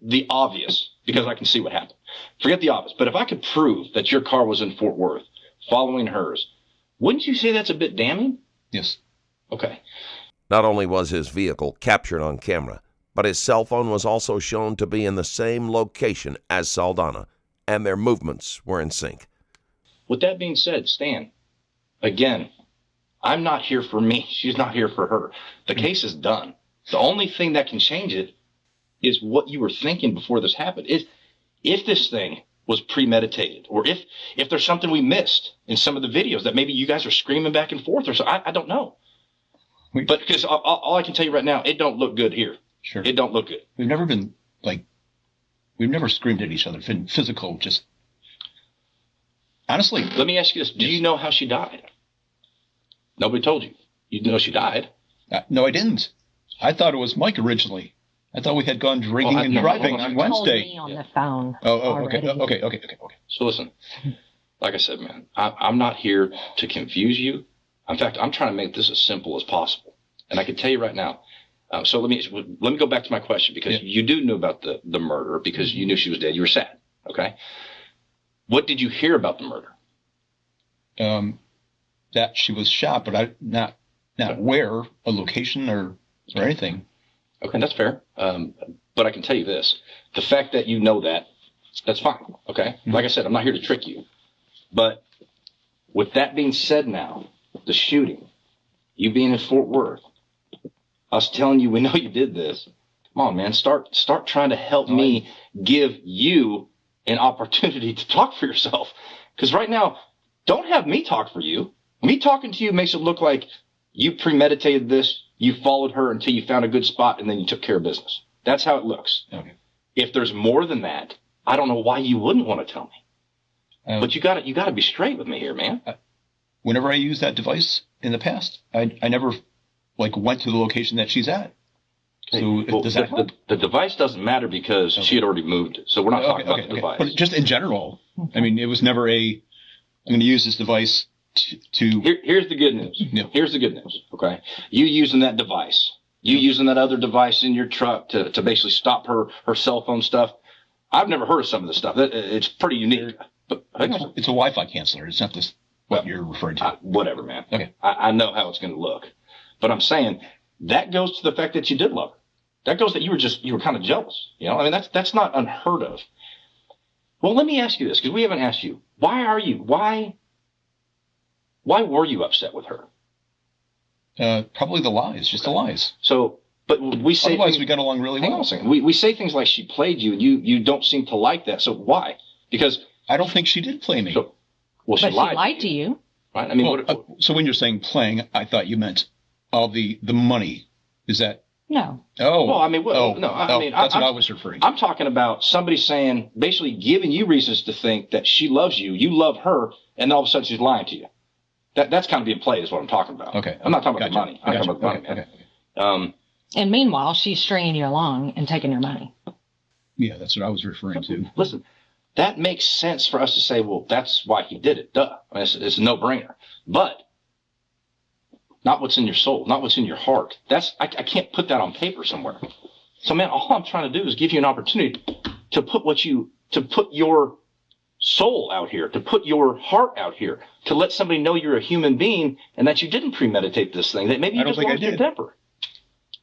the obvious, because I can see what happened. Forget the obvious. But if I could prove that your car was in Fort Worth following hers, wouldn't you say that's a bit damning? Yes. Okay. Not only was his vehicle captured on camera, but his cell phone was also shown to be in the same location as Saldana, and their movements were in sync. With that being said, Stan, again, I'm not here for me. She's not here for her. The case is done. The only thing that can change it is what you were thinking before this happened. If this thing was premeditated, or if there's something we missed in some of the videos that maybe you guys are screaming back and forth, or so, I don't know. But because all I can tell you right now, it don't look good here. Sure. It don't look good. We've never screamed at each other. Been physical, just honestly. Let me ask you this. Do you know how she died? Nobody told you. You know she died. No, I didn't. I thought it was Mike originally. I thought we had gone drinking and driving on Told Wednesday. me on the phone. Okay. already. Okay. So listen, like I said, man, I'm not here to confuse you. In fact, I'm trying to make this as simple as possible. And I can tell you right now. So let me go back to my question, because you do know about the murder, because you knew she was dead. You were sad. Okay. What did you hear about the murder? That she was shot, but not where, a location or anything. Okay, that's fair. But I can tell you this: the fact that you know that's fine. Okay. Mm-hmm. Like I said, I'm not here to trick you. But with that being said, now the shooting, you being in Fort Worth, I was telling you, we know you did this. Come on, man, start trying to help me give you an opportunity to talk for yourself. Because right now, don't have me talk for you. Me talking to you makes it look like you premeditated this. You followed her until you found a good spot, and then you took care of business. That's how it looks. Okay. If there's more than that, I don't know why you wouldn't want to tell me. But you got to be straight with me here, man. Whenever I used that device in the past, I never went to the location that she's at. So Well, does that help? the device doesn't matter because she had already moved it. So we're not talking about the device. But just in general, I mean, it was never I'm going to use this device to. Here's the good news. Yeah. Here's the good news. Okay. You using that device. You using that other device in your truck to basically stop her cell phone stuff. I've never heard of some of this stuff. It's pretty unique. But It's a Wi-Fi canceller. It's not this what you're referring to. Whatever, man. Okay. I know how it's going to look. But I'm saying that goes to the fact that you did love her. That goes that you were kind of jealous. You know, I mean, that's not unheard of. Well, let me ask you this, because we haven't asked you. Why Why were you upset with her? Probably the lies, just the lies. So, but we say Otherwise, things, we got along really hang well. on a second. We say things like she played you, and you don't seem to like that. So why? Because I don't think she did play me. so, well, But she lied to you. right? I mean, Well, so when you're saying playing, I thought you meant all the money. Is that? No. Oh. Well, I mean, oh, no, oh, mean, that's what I was referring to. I'm talking about somebody saying, basically giving you reasons to think that she loves you, you love her, and all of a sudden she's lying to you. That's kind of being played is what I'm talking about. Okay. I'm not talking about Gotcha. the money. I'm talking about the money, Okay. man. And meanwhile, she's stringing you along and taking your money. Yeah, that's what I was referring to. Listen, that makes sense for us to say, well, that's why he did it. Duh. I mean, it's a no-brainer. But not what's in your soul, not what's in your heart. I can't put that on paper somewhere. So, man, all I'm trying to do is give you an opportunity to put your soul out here, to put your heart out here, to let somebody know you're a human being and that you didn't premeditate this thing, that maybe you just lost your temper.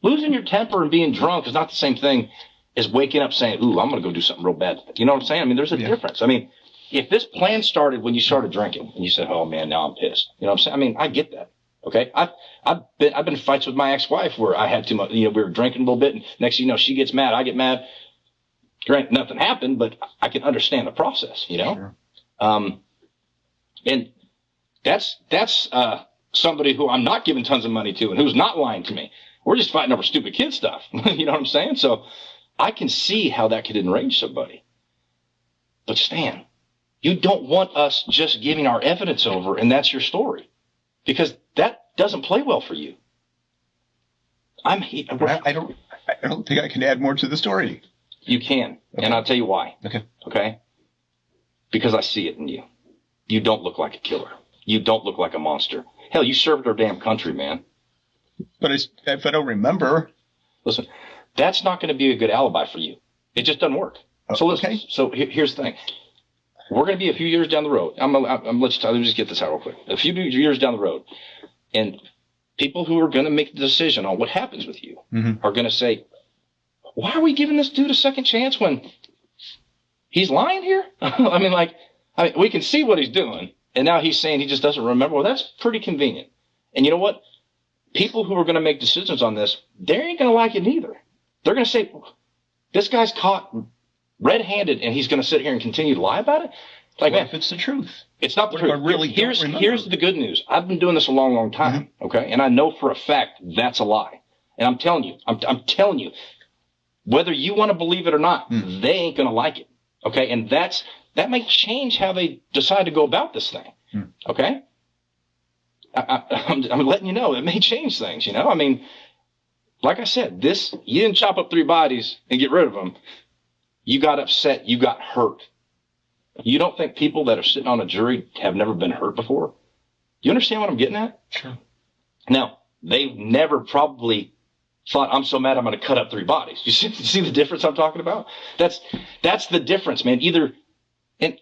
Losing your temper and being drunk is not the same thing as waking up saying, ooh, I'm going to go do something real bad. You know what I'm saying? I mean, there's a difference. I mean, if this plan started when you started drinking and you said, oh, man, now I'm pissed. You know what I'm saying? I mean, I get that. Okay. I've been in fights with my ex-wife where I had too much, we were drinking a little bit and next thing you know, she gets mad. I get mad. Granted, nothing happened, but I can understand the process, Sure. And that's somebody who I'm not giving tons of money to and who's not lying to me. We're just fighting over stupid kid stuff. You know what I'm saying? So I can see how that could enrage somebody. But Stan, you don't want us just giving our evidence over and that's your story. Because that doesn't play well for you. I don't think I can add more to the story. You can. Okay. And I'll tell you why. Okay? Because I see it in you. You don't look like a killer. You don't look like a monster. Hell, you served our damn country, man. But if I don't remember. Listen, that's not going to be a good alibi for you. It just doesn't work. So listen. Okay. So here's the thing. We're going to be a few years down the road. Let me just get this out real quick. A few years down the road, and people who are going to make the decision on what happens with you are going to say, why are we giving this dude a second chance when he's lying here? I mean, we can see what he's doing, and now he's saying he just doesn't remember. Well, that's pretty convenient. And you know what? People who are going to make decisions on this, they ain't going to like it either. They're going to say, this guy's caught red-handed, and he's going to sit here and continue to lie about it? Like, what man, if it's the truth? It's not the truth. Here's the good news. I've been doing this a long, long time, okay? And I know for a fact that's a lie. And I'm telling you, whether you want to believe it or not, they ain't going to like it, okay? And that may change how they decide to go about this thing, okay? I'm letting you know, it may change things, I mean, like I said, you didn't chop up 3 bodies and get rid of them. You got upset. You got hurt. You don't think people that are sitting on a jury have never been hurt before? You understand what I'm getting at? Sure. Now, they've never probably thought, I'm so mad I'm going to cut up 3 bodies. You see the difference I'm talking about? That's the difference, man. And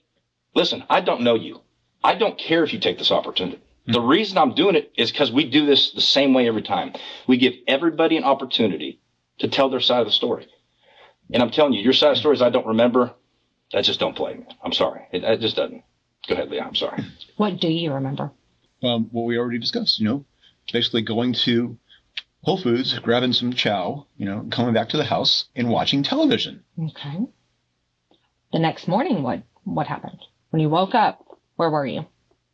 listen, I don't know you. I don't care if you take this opportunity. The reason I'm doing it is because we do this the same way every time. We give everybody an opportunity to tell their side of the story. And I'm telling you, your side of the stories I don't remember, that just don't play, man. I'm sorry. It just doesn't. Go ahead, Leah. I'm sorry. What do you remember? What we already discussed, basically going to Whole Foods, grabbing some chow, coming back to the house and watching television. Okay. The next morning, what happened? When you woke up, where were you?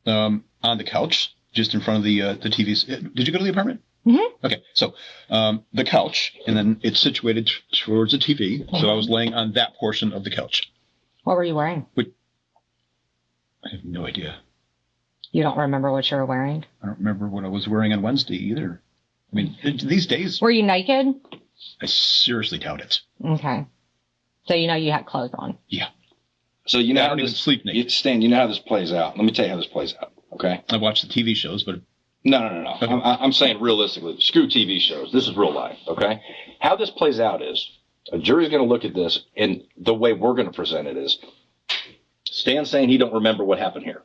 On the couch, just in front of the TVs. Did you go to the apartment? Mm-hmm. Okay, so the couch, and then it's situated towards the TV. Mm-hmm. So I was laying on that portion of the couch. What were you wearing? I have no idea. You don't remember what you were wearing? I don't remember what I was wearing on Wednesday either. I mean, these days... Were you naked? I seriously doubt it. Okay. So you had clothes on? Yeah. So I don't even sleep naked. Stan, you know how this plays out. Let me tell you how this plays out, okay? I watch the TV shows, but... No. Okay. I'm saying realistically, screw TV shows. This is real life, okay? How this plays out is a jury's going to look at this, and the way we're going to present it is Stan's saying he don't remember what happened here.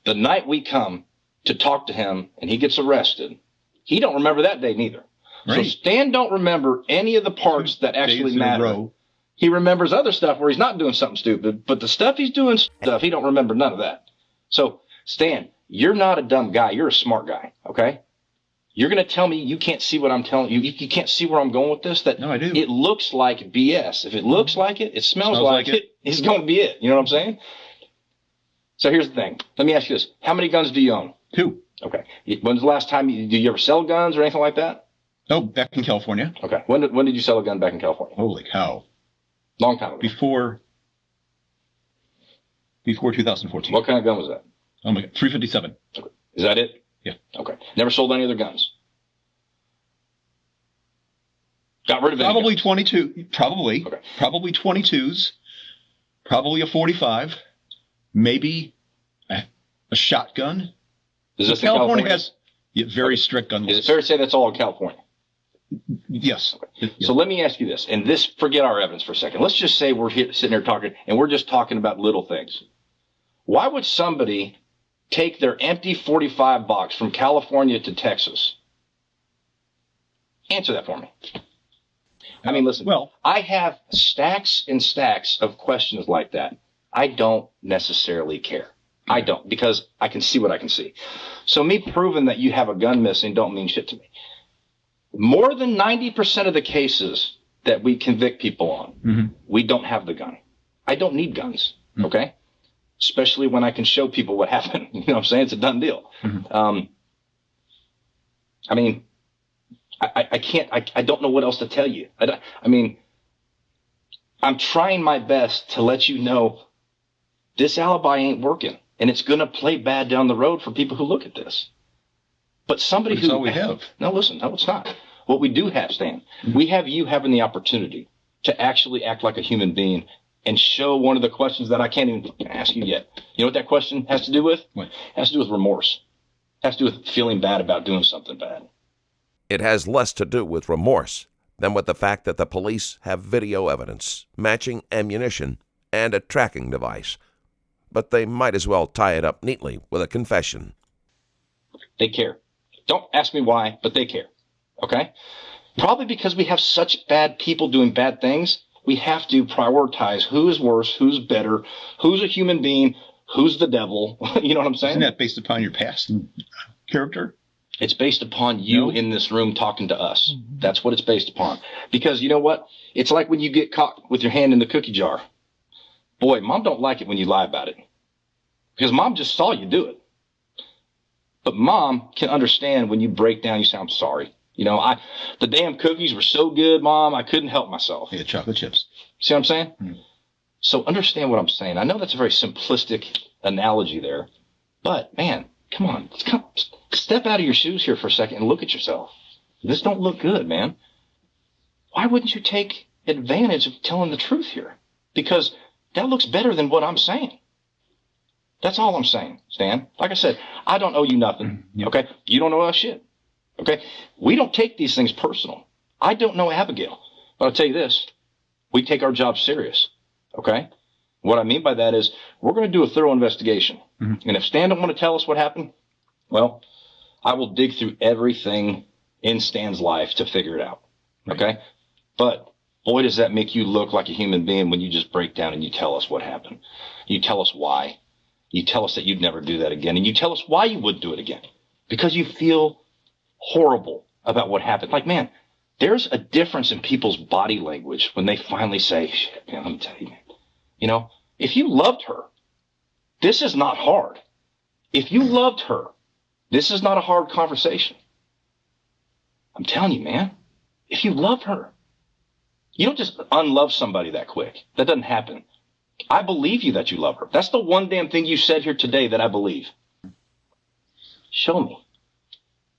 The night we come to talk to him and he gets arrested, he don't remember that day neither. Right. So Stan don't remember any of the parts that actually matter. He remembers other stuff where he's not doing something stupid, but the stuff he's doing stuff, he don't remember none of that. So Stan, you're not a dumb guy. You're a smart guy. Okay. You're going to tell me you can't see what I'm telling you. You can't see where I'm going with this. That No, I do. It looks like BS. If it looks like it, it smells like it, it's going to be it. You know what I'm saying? So here's the thing. Let me ask you this. How many guns do you own? 2. Okay. When's the last time did you ever sell guns or anything like that? Oh, back in California. Okay. When did you sell a gun back in California? Holy cow. Long time ago. Before 2014. What kind of gun was that? Oh my God. 357. Okay. Is that it? Yeah. Okay. Never sold any other guns. Got rid of any Probably guns. 22. Probably. Okay. Probably 22s. Probably a 45. Maybe a shotgun. Is this in California? has very strict gun Is it laws. fair to say that's all in California? Yes. So let me ask you this, and this, forget our evidence for a second. Let's just say we're sitting here talking, and we're just talking about little things. Why would somebody take their empty 45 box from California to Texas? Answer that for me. I mean, listen, Well, I have stacks and stacks of questions like that. I don't necessarily care. I don't, because I can see what I can see. So me proving that you have a gun missing don't mean shit to me. More than 90% of the cases that we convict people on, we don't have the gun. I don't need guns, okay? Especially when I can show people what happened. You know what I'm saying? It's a done deal. I mean, I can't, I don't know what else to tell you. I mean, I'm trying my best to let you know this alibi ain't working, and it's going to play bad down the road for people who look at this. But somebody That's who all we have. No, listen, no, it's not. What we do have, Stan, we have you having the opportunity to actually act like a human being and show one of the questions that I can't even ask you yet. You know what that question has to do with? What? It has to do with remorse. It has to do with feeling bad about doing something bad. It has less to do with remorse than with the fact that the police have video evidence, matching ammunition, and a tracking device. But they might as well tie it up neatly with a confession. They care. Don't ask me why, but they care. Okay? Probably because we have such bad people doing bad things, we have to prioritize who is worse, who's better, who's a human being, who's the devil. You know what I'm saying? Isn't that based upon your past character? It's based upon you in this room talking to us. That's what it's based upon. Because you know what? It's like when you get caught with your hand in the cookie jar. Boy, mom don't like it when you lie about it. Because mom just saw you do it. But mom can understand when you break down, you say, I'm sorry. You know, the damn cookies were so good, mom, I couldn't help myself. Yeah, chocolate chips. See what I'm saying? So understand what I'm saying. I know that's a very simplistic analogy there. But, man, come on. Step out of your shoes here for a second and look at yourself. This don't look good, man. Why wouldn't you take advantage of telling the truth here? Because that looks better than what I'm saying. That's all I'm saying, Stan. Like I said, I don't owe you nothing, okay? You don't owe us shit, okay? We don't take these things personal. I don't know Abigail, but I'll tell you this. We take our job serious, okay? What I mean by that is we're going to do a thorough investigation. And if Stan don't want to tell us what happened, well, I will dig through everything in Stan's life to figure it out, okay? But boy, does that make you look like a human being when you just break down and you tell us what happened. You tell us why. You tell us that you'd never do that again. And you tell us why you wouldn't do it again. Because you feel horrible about what happened. Like, man, there's a difference in people's body language when they finally say, shit, man, let me tell you, man. You know, if you loved her, this is not hard. If you loved her, this is not a hard conversation. I'm telling you, man, if you love her, you don't just unlove somebody that quick. That doesn't happen. I believe you that you love her. That's the one damn thing you said here today that I believe. Show me.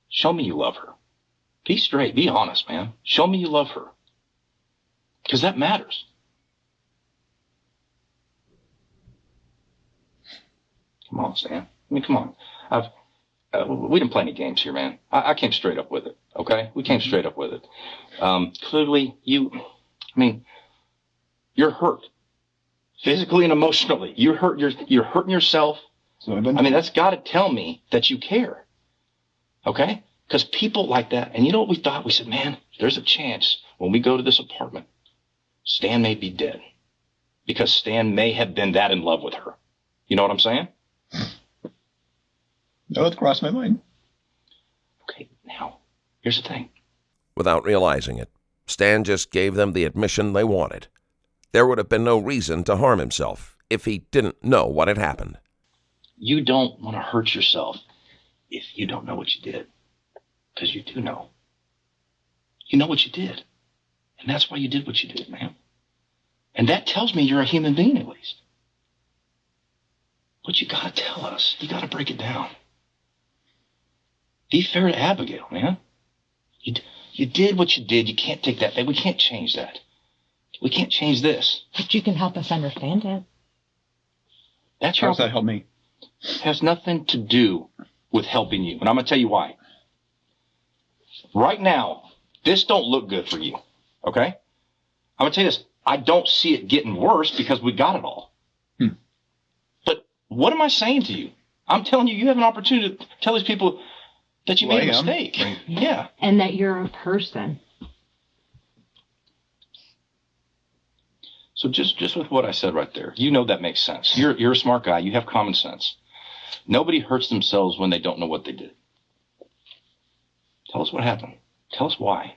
Show me you love her. Be straight. Be honest, man. Show me you love her. Because that matters. Come on, Stan. I mean, come on. We didn't play any games here, man. I came straight up with it, okay? We came straight up with it. Clearly, you're hurt. Physically and emotionally. You're hurting yourself. That's got to tell me that you care. Okay? Because people like that, and you know what we thought? We said, man, there's a chance when we go to this apartment, Stan may be dead. Because Stan may have been that in love with her. You know what I'm saying? No, it crossed my mind. Okay, now, here's the thing. Without realizing it, Stan just gave them the admission they wanted. There would have been no reason to harm himself if he didn't know what had happened. You don't want to hurt yourself if you don't know what you did. Because you do know. You know what you did. And that's why you did what you did, man. And that tells me you're a human being, at least. But you got to tell us. You got to break it down. Be fair to Abigail, man. You did what you did. You can't take that back. We can't change that. We can't change this. But you can help us understand it. That's How does that help me? has nothing to do with helping you. And I'm going to tell you why. Right now, this don't look good for you. Okay? I'm going to tell you this. I don't see it getting worse because we got it all. But what am I saying to you? I'm telling you, you have an opportunity to tell these people that you made a mistake. Right. Yeah. And that you're a person. So just with what I said right there, you know that makes sense. You're a smart guy. You have common sense. Nobody hurts themselves when they don't know what they did. Tell us what happened. Tell us why.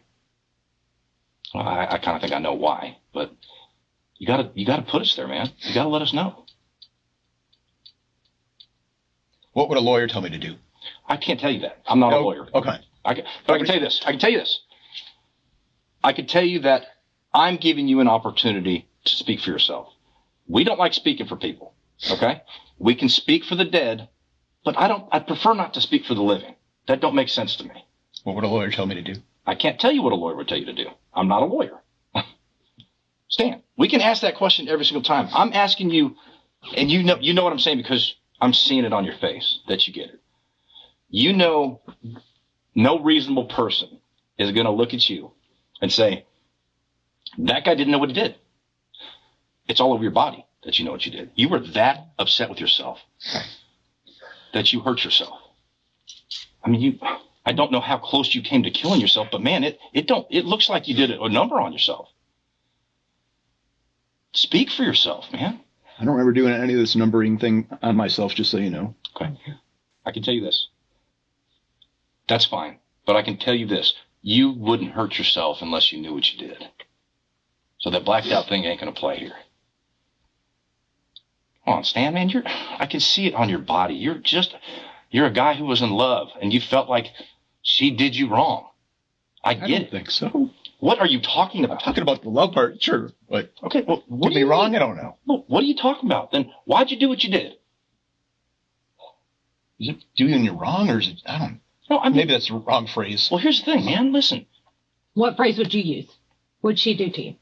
Well, I kind of think I know why, but you gotta put us there, man. You gotta let us know. What would a lawyer tell me to do? I can't tell you that. I'm not a lawyer. Okay. But I can tell you this. I can tell you that I'm giving you an opportunity to speak for yourself. We don't like speaking for people. Okay? We can speak for the dead, but I prefer not to speak for the living. That don't make sense to me. What would a lawyer tell me to do? I can't tell you what a lawyer would tell you to do. I'm not a lawyer. Stan, we can ask that question every single time. I'm asking you, and you know what I'm saying because I'm seeing it on your face that you get it. You know, no reasonable person is going to look at you and say, that guy didn't know what he did. It's all over your body that you know what you did. You were that upset with yourself that you hurt yourself. I mean, I don't know how close you came to killing yourself, but man, it looks like you did a number on yourself. Speak for yourself, man. I don't remember doing any of this numbering thing on myself, just so you know. Okay. I can tell you this. That's fine. But I can tell you this. You wouldn't hurt yourself unless you knew what you did. So that blacked out thing ain't going to play here. Come on, Stan, man. I can see it on your body. You're a guy who was in love and you felt like she did you wrong. I get it. I don't think so. What are you talking about? I'm talking about the love part, sure. But okay, well, what did me wrong? I don't know. Well, what are you talking about? Then why'd you do what you did? Is it doing you wrong, or is it? I don't. No, I mean, maybe that's the wrong phrase. Well, here's the thing, man. Listen. What phrase would you use? What'd she do to you?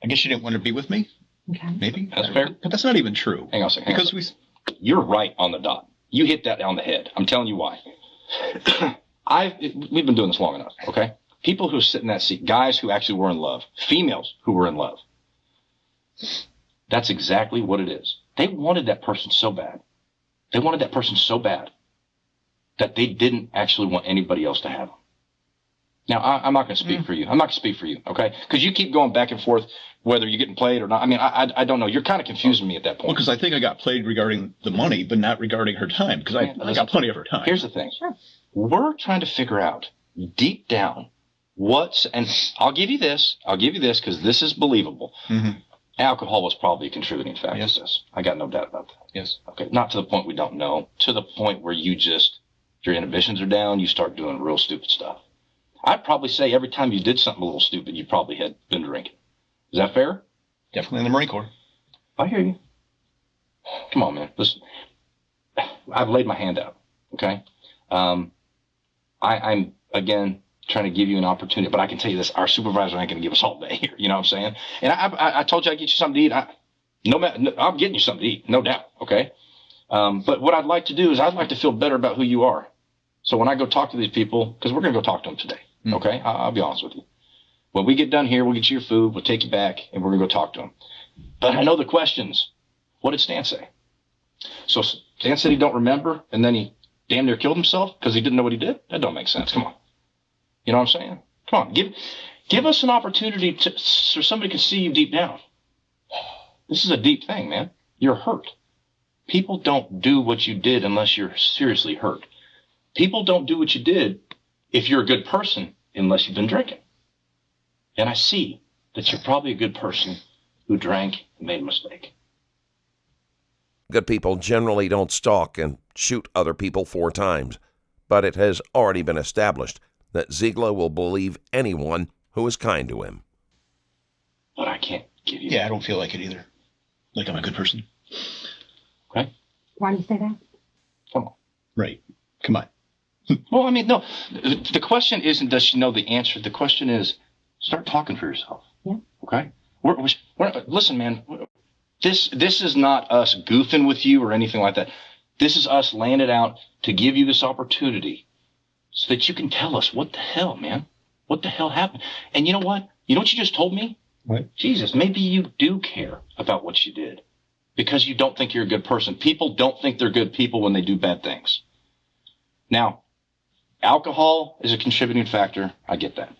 I guess she didn't want to be with me. Okay. Maybe that's fair, but that's not even true. Hang on a second. Because you're right on the dot. You hit that on the head. I'm telling you why. We've been doing this long enough, okay? People who sit in that seat, guys who actually were in love, females who were in love. That's exactly what it is. They wanted that person so bad. They wanted that person so bad that they didn't actually want anybody else to have them. Now, I'm not going to speak for you. I'm not going to speak for you, okay? Because you keep going back and forth whether you're getting played or not. I mean, I don't know. You're kind of confusing me at that point. Well, because I think I got played regarding the money, but not regarding her time, because I got plenty of her time. Here's the thing. Sure. We're trying to figure out deep down and I'll give you this because this is believable. Mm-hmm. Alcohol was probably a contributing factor to this. I got no doubt about that. Yes. Okay. Not to the point we don't know, to the point where your inhibitions are down, you start doing real stupid stuff. I'd probably say every time you did something a little stupid, you probably had been drinking. Is that fair? Definitely in the Marine Corps. I hear you. Come on, man. Listen, I've laid my hand out, okay? I'm, again, trying to give you an opportunity, but I can tell you this, our supervisor ain't going to give us all day here. You know what I'm saying? And I told you I'd get you something to eat. I'm getting you something to eat, no doubt, okay? But what I'd like to do is I'd like to feel better about who you are. So when I go talk to these people, because we're going to go talk to them today, okay? I'll be honest with you. When we get done here, we'll get you your food, we'll take you back, and we're going to go talk to them. But I know the questions. What did Stan say? So Stan said he don't remember, and then he damn near killed himself because he didn't know what he did? That don't make sense. Come on. You know what I'm saying? Come on. Give us an opportunity so somebody can see you deep down. This is a deep thing, man. You're hurt. People don't do what you did unless you're seriously hurt. People don't do what you did if you're a good person unless you've been drinking. And I see that you're probably a good person who drank and made a mistake. Good people generally don't stalk and shoot other people 4 times, but it has already been established that Ziegler will believe anyone who is kind to him. But I can't give you Yeah, I don't feel like it either. Like I'm a good person. Okay? Why do you say that? Come on. Right. Come on. Well, I mean, no. The question isn't does she know the answer. The question is start talking for yourself. Yeah. Okay? Listen, man. This is not us goofing with you or anything like that. This is us laying it out to give you this opportunity so that you can tell us what the hell, man. What the hell happened? And you know what? You know what you just told me? What? Jesus, maybe you do care about what you did because you don't think you're a good person. People don't think they're good people when they do bad things. Now, alcohol is a contributing factor. I get that.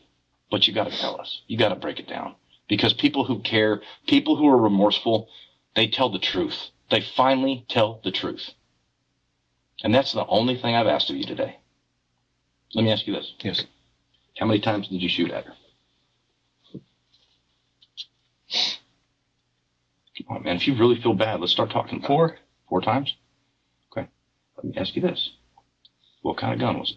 But you got to tell us. You got to break it down. Because people who care, people who are remorseful, they tell the truth. They finally tell the truth. And that's the only thing I've asked of you today. Let me ask you this. Yes. How many times did you shoot at her? Come on, man. If you really feel bad, let's start talking about 4. it. 4 times? Okay. Let me ask you this. What kind of gun was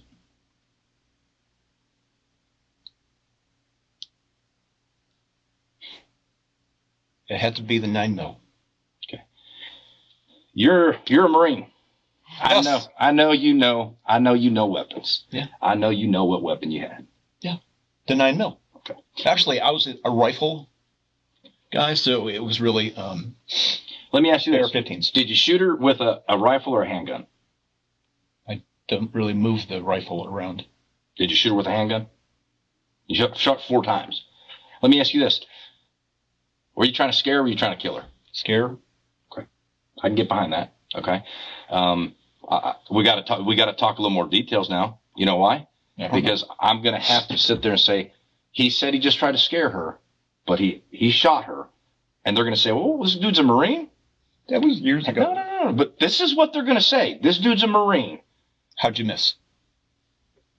it? It had to be the 9mm. Okay. You're a Marine. Yes. I know you know weapons. Yeah. I know you know what weapon you had. Yeah. The 9mm. Okay. Actually, I was a rifle guy, so it was really Let me ask you this. AR-15s. Did you shoot her with a rifle or a handgun? I don't really move the rifle around. Did you shoot her with a handgun? You shot 4 times. Let me ask you this. Were you trying to scare her or were you trying to kill her? Scare her? Okay. I can get behind that. Okay. We got to talk a little more details now. You know why? Yeah. Because I'm going to have to sit there and say, he said he just tried to scare her, but he shot her. And they're going to say, well, this dude's a Marine? That was years ago. No. But this is what they're going to say. This dude's a Marine. How'd you miss?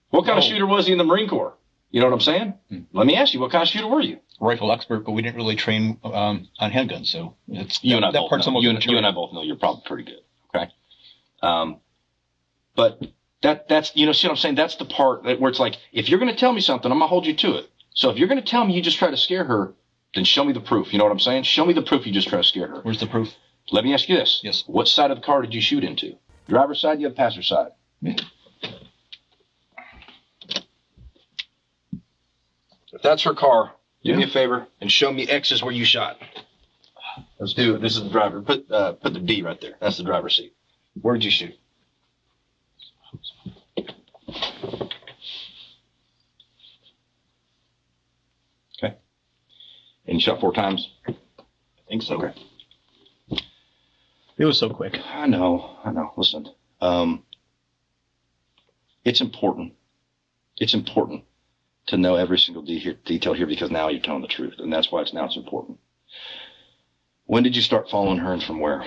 What kind of No. shooter was he in the Marine Corps? You know what I'm saying? Let me ask you, what kind of shooter were you? Rifle expert, but we didn't really train on handguns, so it's You and I that both part's know. almost You immaterial. and I both know you're probably pretty good. Okay. But that's see what I'm saying? That's the part where it's like, if you're going to tell me something, I'm going to hold you to it. So if you're going to tell me you just try to scare her, then show me the proof. You know what I'm saying? Show me the proof you just try to scare her. Where's the proof? Let me ask you this. Yes. What side of the car did you shoot into? Driver's side, you have passenger side. Yeah. If that's her car, do Yeah. me a favor and show me X's where you shot. Let's do it. This is the driver. Put the D right there. That's the driver's seat. Where did you shoot? Okay. And you shot 4 times? I think so. Okay. It was so quick. I know. Listen, it's important. It's important to know every single detail here because now you're telling the truth, and that's why it's important. When did you start following her and from where?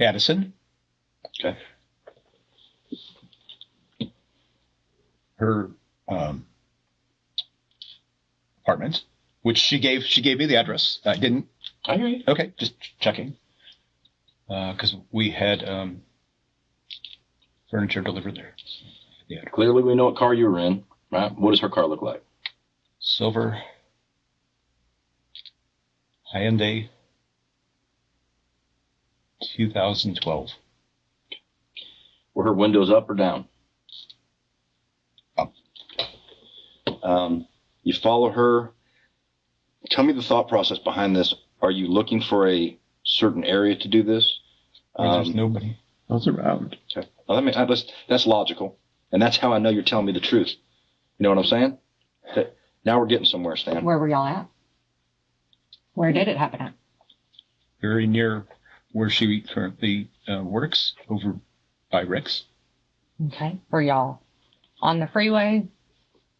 Addison, Okay. her apartment, which she gave me the address. I didn't. I hear you. Okay, just checking. Because we had furniture delivered there. The address. Clearly, we know what car you were in, right? What does her car look like? Silver Hyundai 2012. Were her windows up or down? Up. You follow her. Tell me the thought process behind this. Are you looking for a certain area to do this? There's nobody else around. Okay. Well, that's logical. And that's how I know you're telling me the truth. You know what I'm saying? Now we're getting somewhere, Stan. Where were y'all at? Where did it happen at? Very near where she currently works, over by Rick's. Okay. Were y'all on the freeway?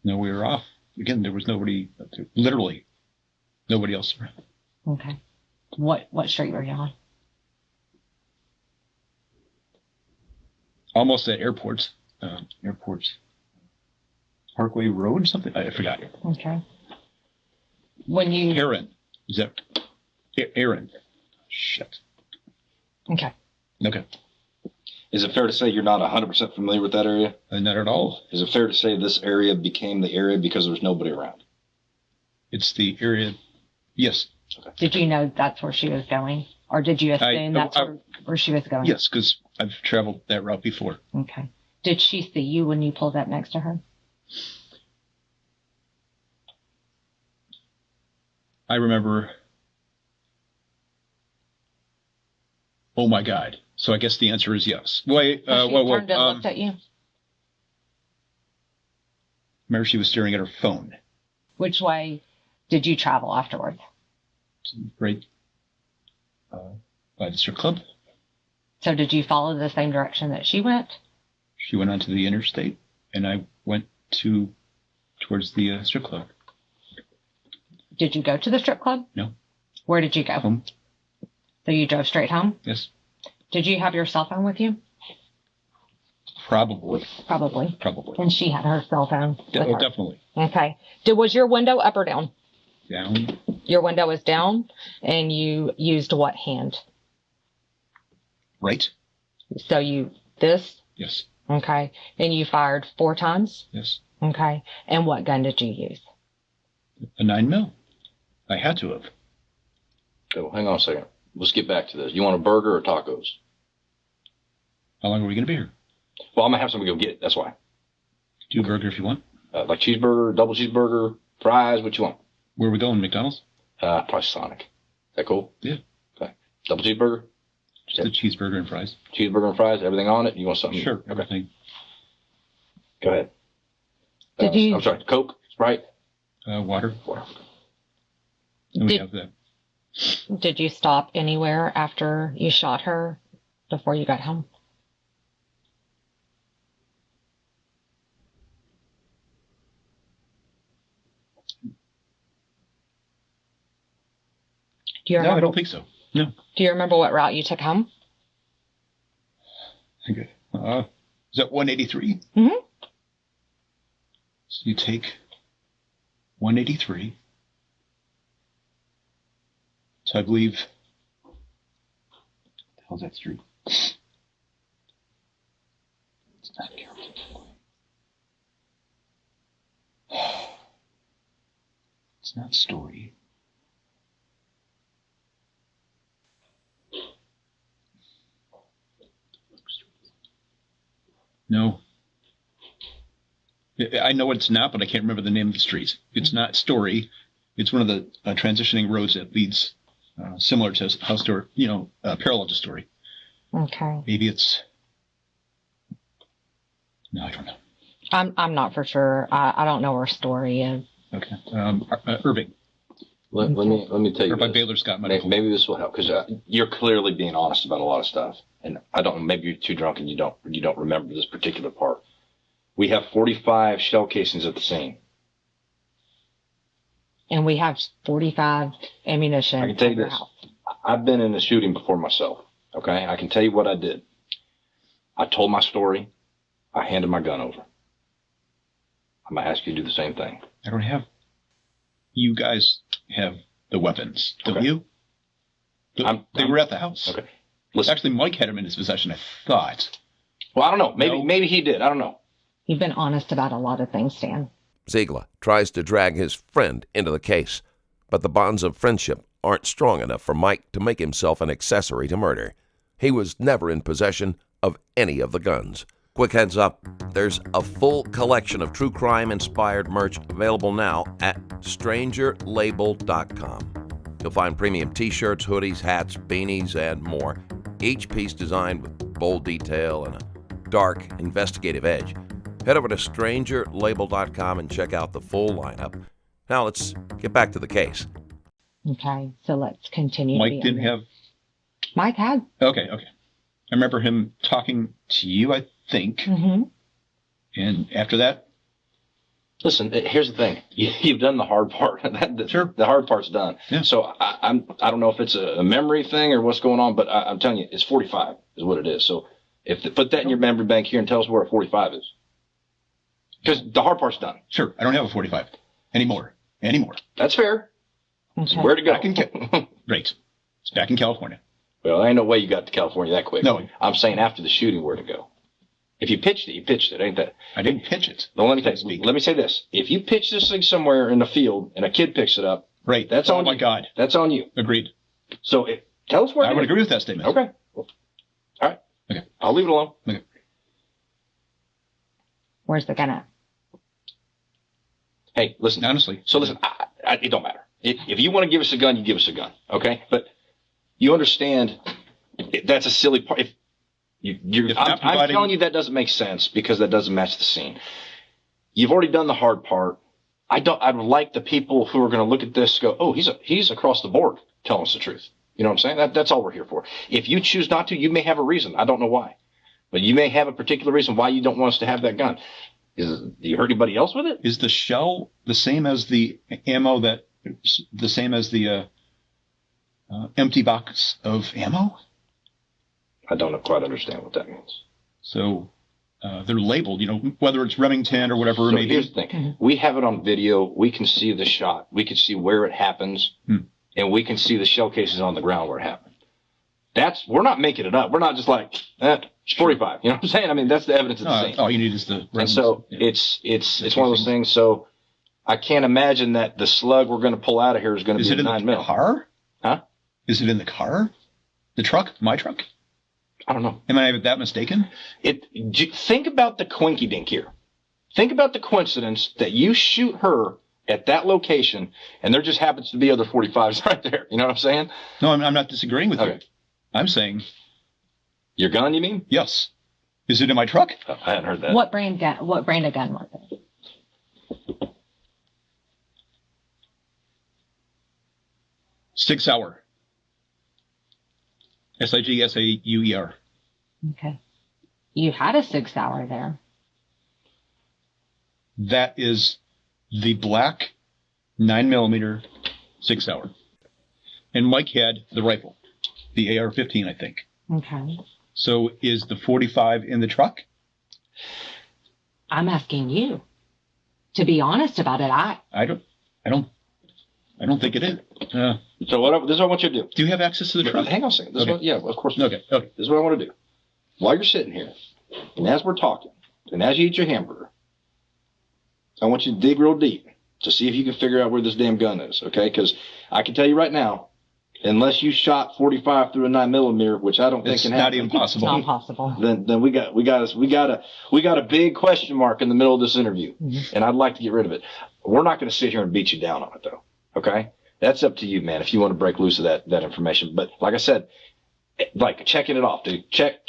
No, we were off. again, there was literally nobody else around. Okay. What street were you on? Almost at airports. Parkway Road, something? I forgot. Okay. When you... Aaron. Is that... Aaron. Shit. Okay. Okay. Is it fair to say you're not 100% familiar with that area? Not at all. Is it fair to say this area became the area because there's nobody around? It's the area... Yes. Okay. Did you know that's where she was going? Or did you assume that's where she was going? Yes, because I've traveled that route before. Okay. Did she see you when you pulled up next to her? I remember... Oh, my God. So I guess the answer is yes. Wait, She turned and looked at you? Remember she was staring at her phone. Which way did you travel afterwards? Right by the strip club. So did you follow the same direction that she went? She went onto the interstate, and I went towards the strip club. Did you go to the strip club? No. Where did you go? Home. So you drove straight home? Yes. Did you have your cell phone with you? Probably. Probably. Probably. And she had her cell phone with her. Definitely. Okay. Was your window up or down? Down. Your window was down, and you used what hand? Right. So this? Yes. Okay. And you fired 4 times? Yes. Okay. And what gun did you use? A 9mm. I had to have. Okay, well, hang on a second. Let's get back to this. You want a burger or tacos? How long are we going to be here? Well, I'm going to have somebody go get it. That's why. Do a burger if you want. Like cheeseburger, double cheeseburger, fries, what you want? Where are we going? McDonald's? Probably Sonic. Is that cool? Yeah. Okay. Double cheeseburger? Just a cheeseburger and fries. Cheeseburger and fries, everything on it? You want something? Sure, Okay. everything. Go ahead. Did you... I'm sorry, Coke, Sprite? Water. Water. And we have that. Did you stop anywhere after you shot her before you got home? Do you remember, No, I don't think so. No. Do you remember what route you took home? Okay. Is that 183? Mm-hmm. So you take 183. So I believe... What the hell's that street? It's not Carrollton. It's not Story. No. I know what it's not, but I can't remember the name of the street. It's not Story. It's one of the transitioning roads that leads similar to how Story, parallel to Story. Okay. Maybe it's... No, I don't know. I'm not for sure. I don't know where Story is. Okay. Irving. Let me tell you. Or by Baylor Scott Medical. Maybe this will help because you're clearly being honest about a lot of stuff, and I don't. Maybe you're too drunk and you don't remember this particular part. We have 45 shell casings at the scene. And we have 45 ammunition. I can tell you at your this. house. I've been in a shooting before myself. Okay, I can tell you what I did. I told my story. I handed my gun over. I'm gonna ask you to do the same thing. I don't have... You guys have the weapons, don't Okay. you? They were at the house. Okay. Listen. Actually, Mike had them in his possession, I thought. Well, I don't know. No. Maybe he did. I don't know. You've been honest about a lot of things, Stan. Ziegler tries to drag his friend into the case, but the bonds of friendship aren't strong enough for Mike to make himself an accessory to murder. He was never in possession of any of the guns. Quick heads up, there's a full collection of true crime-inspired merch available now at strangerlabel.com. You'll find premium t-shirts, hoodies, hats, beanies, and more, each piece designed with bold detail and a dark, investigative edge. Head over to strangerlabel.com and check out the full lineup. Now let's get back to the case. Okay, so let's continue. Mike didn't have... Mike had. Okay. I remember him talking to you, I think. Mm-hmm. And after that, Listen, here's the thing. You've done the hard part. Sure. The hard part's done. Yeah. So I don't know if it's a memory thing or what's going on, but I'm telling you, it's 45 is what it is. So put that in your memory bank here and tell us where a 45 is. Because the hard part's done. Sure. I don't have a 45 anymore. That's fair. Okay. So where to go? Right. It's back in California. Well, there ain't no way you got to California that quick. No. I'm saying after the shooting, where to go. If you pitched it, you pitched it. Ain't that? I didn't pitch it. No, let me say this. If you pitch this thing somewhere in the field and a kid picks it up, Right. that's on you. Oh, my God. That's on you. Agreed. So tell us where I to would go. agree with that statement. Okay. All right. Okay. I'll leave it alone. Okay. Where's the gun at? Hey, listen. Honestly. So listen, it don't matter. If you want to give us a gun, you give us a gun. Okay? But you understand that's a silly part. I'm telling you that doesn't make sense because that doesn't match the scene. You've already done the hard part. I'd like the people who are going to look at this go, oh, he's across the board telling us the truth. You know what I'm saying? That's all we're here for. If you choose not to, you may have a reason. I don't know why. But you may have a particular reason why you don't want us to have that gun. Do you hurt anybody else with it? Is the shell the same as the ammo the same as the empty box of ammo? I don't quite understand what that means. So they're labeled, whether it's Remington or whatever it may be. Here's the thing. Mm-hmm. We have it on video. We can see the shot. We can see where it happens. And we can see the shell cases on the ground where it happened. We're not making it up. We're not just like, it's 45. You know what I'm saying? I mean, that's the evidence of the scene. All you need is the And so it's one of those things. So I can't imagine that the slug we're going to pull out of here is going to be a 9mm. Is it in the car? Huh? Is it in the car? The truck? My truck? I don't know. Am I that mistaken? Think about the quinky dink here. Think about the coincidence that you shoot her at that location and there just happens to be other 45s right there. You know what I'm saying? No, I'm not disagreeing with you. I'm saying. Your gun, you mean? Yes. Is it in my truck? Oh, I hadn't heard that. What brand of gun was it? Sig Sauer. SIGSAUER. Okay. You had a Sig Sauer there. That is the black 9mm Sig Sauer. And Mike had the rifle, the AR-15, I think. Okay. So is the 45 in the truck? I'm asking you. To be honest about it, I don't think it is. So this is what I want you to do. Do you have access to the truck? Hang on a second. Yeah, of course. Okay. This is what I want to do. While you're sitting here, and as we're talking, and as you eat your hamburger, I want you to dig real deep to see if you can figure out where this damn gun is, okay? Because I can tell you right now, unless you shot 45 through a 9mm, which I don't think can happen. It's not impossible. it's not possible. Then we got a big question mark in the middle of this interview, and I'd like to get rid of it. We're not going to sit here and beat you down on it, though. Okay, that's up to you, man. If you want to break loose of that information, but like I said, like checking it off, dude. Check.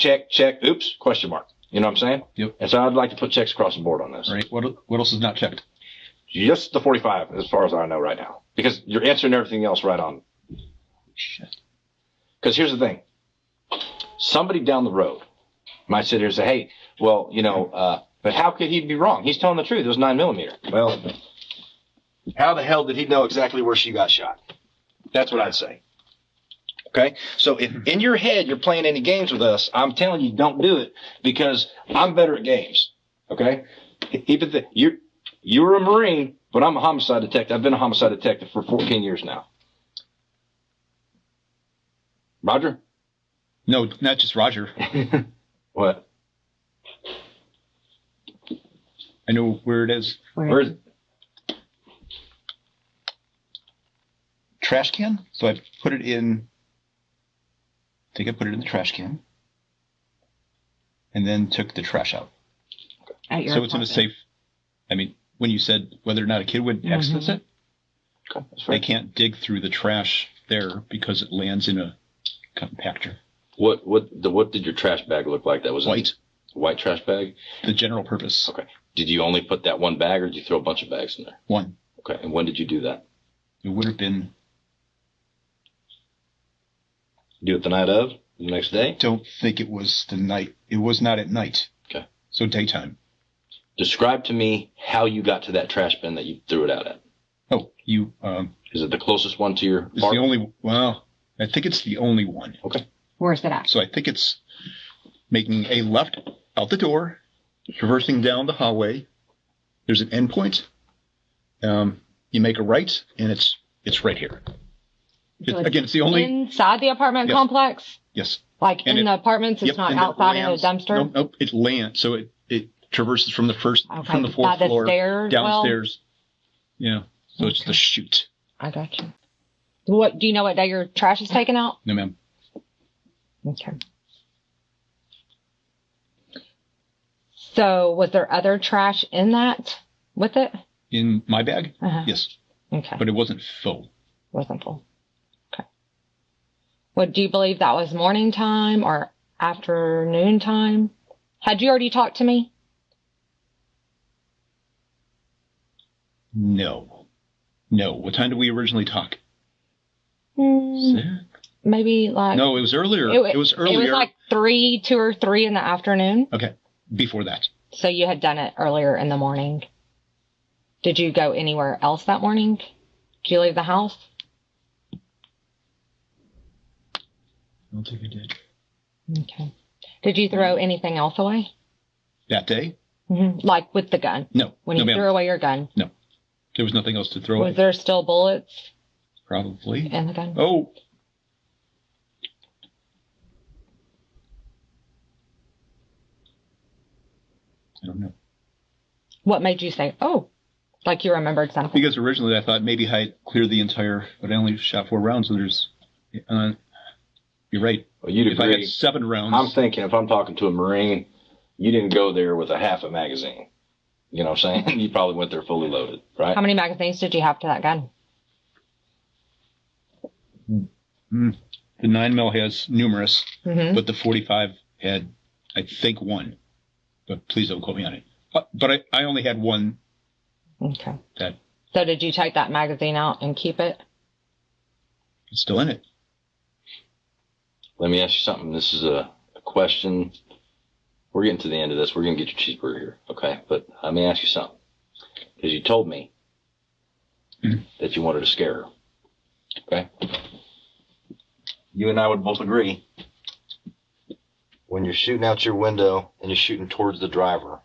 Oops, question mark. You know what I'm saying? Yep. And so I'd like to put checks across the board on this. All right. What else is not checked? Just the 45, as far as I know right now, because you're answering everything else right on. Shit. Because here's the thing. Somebody down the road might sit here and say, hey, well, but how could he be wrong? He's telling the truth. It was 9mm. Well, how the hell did he know exactly where she got shot? That's what I'd say. Okay? So if in your head you're playing any games with us, I'm telling you don't do it because I'm better at games. Okay? You're a Marine, but I'm a homicide detective. I've been a homicide detective for 14 years now. Roger? No, not just Roger. What? I know where it is. Where is it? Trash can. So I put it in. I think I put it in the trash can. And then took the trash out. So it's in a safe. I mean, when you said whether or not a kid would access it, Okay, that's right. they can't dig through the trash there because it lands in a compactor. What did your trash bag look like? That was White. A white trash bag? The general purpose. Okay. Did you only put that one bag or did you throw a bunch of bags in there? One. Okay. And when did you do that? It would have been. Do it the night of? The next day? Don't think it was the night. It was not at night. Okay. So daytime. Describe to me how you got to that trash bin that you threw it out at. Oh, you, Is it the closest one to your it's park? the only, well, I think it's the only one. Okay. Where's it at? So I think it's making a left out the door, traversing down the hallway. There's an endpoint. You make a right, and it's right here. Again, it's the only. Inside the apartment complex? Yes. Like And in the apartments, it's not and outside it in a lands, dumpster? Nope. It lands. So it traverses from the fourth By floor the stairs, downstairs. Yeah. So it's the chute. I got you. What do you know what day your trash is taken out? No, ma'am. Okay. So was there other trash in that with it? In my bag? Uh-huh. Yes. Okay. But it wasn't full. Wasn't full. Okay. What do you believe that was morning time or afternoon time? Had you already talked to me? No. What time did we originally talk? Maybe like. No, it was earlier. It was earlier. It was like 2 or 3 in the afternoon. Okay. Before that. So you had done it earlier in the morning. Did you go anywhere else that morning? Did you leave the house? I don't think I did. Okay. Did you throw anything else away? That day? Like with the gun? No. When you ma'am. threw away your gun? No. There was nothing else to throw Was away. there still bullets Probably. in the gun? Oh. I don't know. What made you say, oh, like you remembered something? Because originally I thought maybe I cleared the entire, but I only shot 4 rounds, so there's, you're right. Well, you'd if I agree. had 7 rounds. I'm thinking if I'm talking to a Marine, you didn't go there with a half a magazine. You know what I'm saying? You probably went there fully loaded, right? How many magazines did you have to that gun? The 9mm has numerous, Mm-hmm. but the 45 had, I think, 1. But please don't quote me on it. But I only had 1. Okay. That So did you take that magazine out and keep it? is still in it. Let me ask you something. This is a question. We're getting to the end of this. We're going to get your cheeseburger here, okay? But let me ask you something. Because you told me that you wanted to scare her, okay? You and I would both agree when you're shooting out your window and you're shooting towards the driver,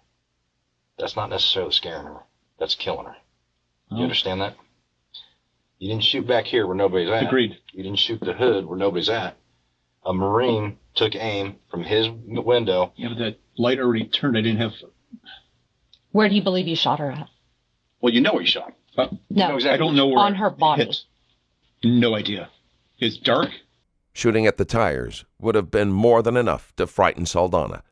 that's not necessarily scaring her. That's killing her. You understand that? You didn't shoot back here where nobody's at. Agreed. You didn't shoot the hood where nobody's at. A Marine took aim from his window. Yeah, but that light already turned. I didn't have. Where do you believe you shot her at? Well, you know where you shot. No. know exactly I don't know where On her body. it hit. No idea. It's dark. Shooting at the tires would have been more than enough to frighten Saldana.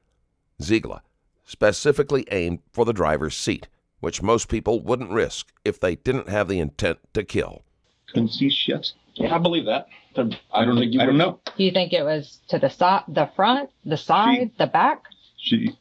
Ziegler specifically aimed for the driver's seat, which most people wouldn't risk if they didn't have the intent to kill. Couldn't see shit. Yeah, I believe that. I don't know. Do you think it was to the side, the front, the side, the back? She.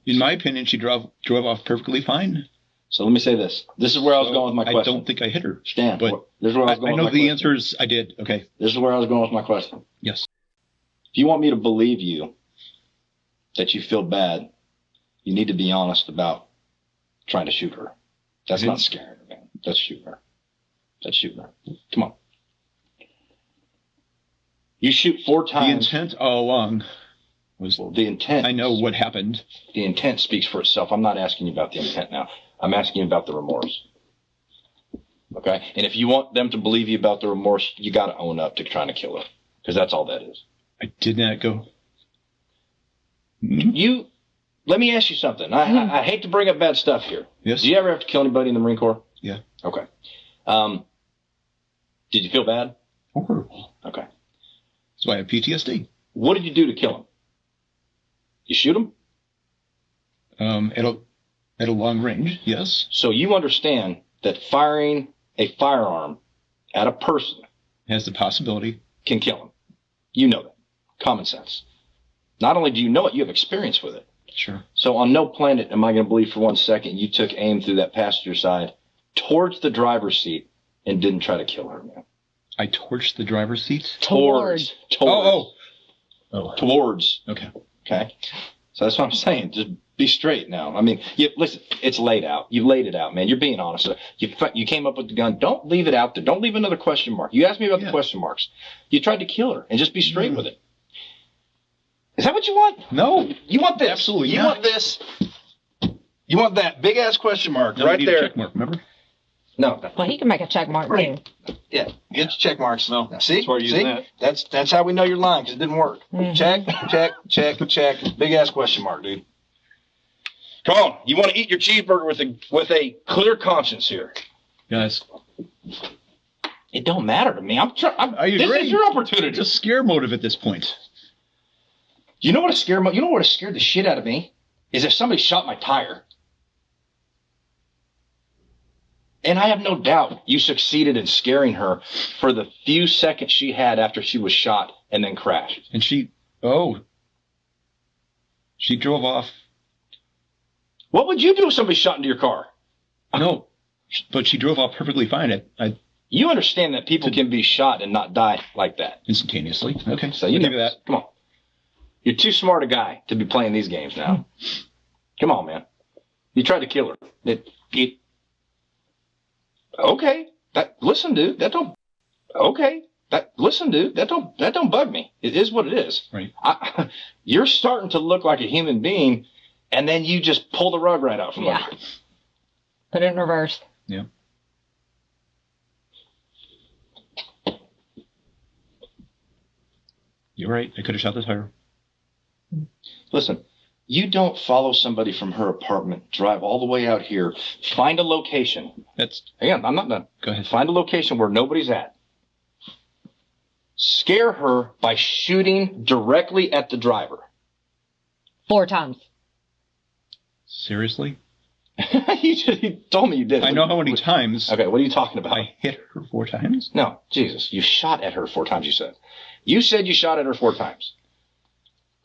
In my opinion, she drove off perfectly fine. So let me say this. This is where I was going with my question. I don't think I hit her. Stan, but this is where I was going I with know my the question. answer is I did. Okay. This is where I was going with my question. Yes. If you want me to believe you that you feel bad, you need to be honest about trying to shoot her. That's not scaring her, man. That's shooting her. That's shooting her. Come on. You shoot 4 times. The intent all along was. Well, the intent. I know what happened. The intent speaks for itself. I'm not asking you about the intent now. I'm asking you about the remorse. Okay? And if you want them to believe you about the remorse, you got to own up to trying to kill her. Because that's all that is. I did not go. Let me ask you something. I hate to bring up bad stuff here. Yes. Did you ever have to kill anybody in the Marine Corps? Yeah. Okay. Did you feel bad? Horrible. Okay. That's why I have PTSD. What did you do to kill him? You shoot him? At a long range, yes. So you understand that firing a firearm at a person Has the possibility. can kill him. You know that. Common sense. Not only do you know it, you have experience with it. Sure. So on no planet am I going to believe for 1 second you took aim through that passenger side towards the driver's seat and didn't try to kill her, man. I torched the driver's seat. Towards. Oh. towards. Okay. Okay. So that's what I'm saying. Just be straight now. I mean, listen, it's laid out. You laid it out, man. You're being honest. You came up with the gun. Don't leave it out there. Don't leave another question mark. You asked me about the question marks. You tried to kill her, and just be straight with it. Is that what you want? No. You want this? Absolutely You not. want this? You want that big ass question mark No, right we need a there? check mark, remember? No. Well, he can make a check mark too. Yeah, get your check marks. No, See, that's why you're using that. That's how we know you're lying, because it didn't work. Mhm. Check. Big ass question mark, dude. Come on, you want to eat your cheeseburger with a clear conscience here. Guys, It don't matter to me. I agree. This is your opportunity. it's a scare motive at this point. You know what scared the shit out of me is if somebody shot my tire. And I have no doubt you succeeded in scaring her for the few seconds she had after she was shot and then crashed. And she drove off. What would you do if somebody shot into your car? No, but she drove off perfectly fine. I You understand that people can be shot and not die like that. instantaneously. Okay, So you we'll know give you that. Come on. You're too smart a guy to be playing these games now. Come on, man. You tried to kill her. Okay. Listen, dude. That don't bug me. It is what it is. Right. You're starting to look like a human being, and then you just pull the rug right out from under you. Put it in reverse. Yeah. You're right. I could have shot the tire. Listen, you don't follow somebody from her apartment, drive all the way out here, find a location. Hang on, I'm not done. Go ahead. Find a location where nobody's at. Scare her by shooting directly at the driver. 4 times. Seriously? You told me you did. I know how many times Okay, what are you talking about? I hit her 4 times. No, Jesus, you shot at her 4 times, you said. You said you shot at her 4 times.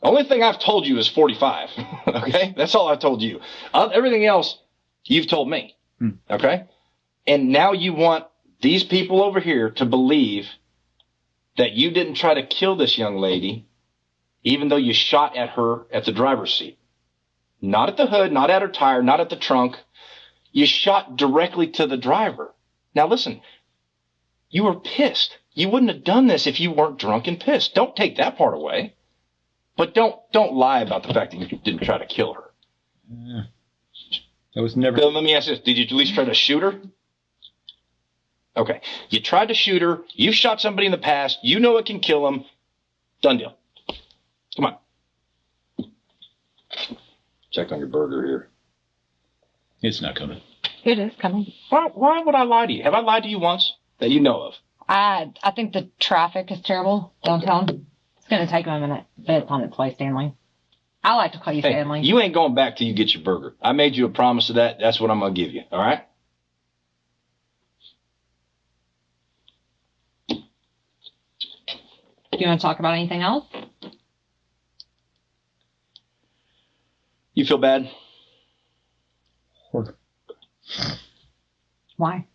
The only thing I've told you is 45, okay? That's all I've told you. Everything else, you've told me, okay? And now you want these people over here to believe that you didn't try to kill this young lady, even though you shot at her at the driver's seat. Not at the hood, not at her tire, not at the trunk. You shot directly to the driver. Now listen, you were pissed. You wouldn't have done this if you weren't drunk and pissed. Don't take that part away. But don't lie about the fact that you didn't try to kill her. That was never. Bill, let me ask this. Did you at least try to shoot her? Okay. You tried to shoot her. You've shot somebody in the past. You know it can kill them. Done deal. Come on. Check on your burger here. It's not coming. It is coming. Why would I lie to you? Have I lied to you once that you know of? I think the traffic is terrible downtown. It's going to take a minute, but it's on its way, Stanley. I like to call you Stanley. You ain't going back till you get your burger. I made you a promise of that. That's what I'm going to give you. All right? Do you want to talk about anything else? You feel bad? Why?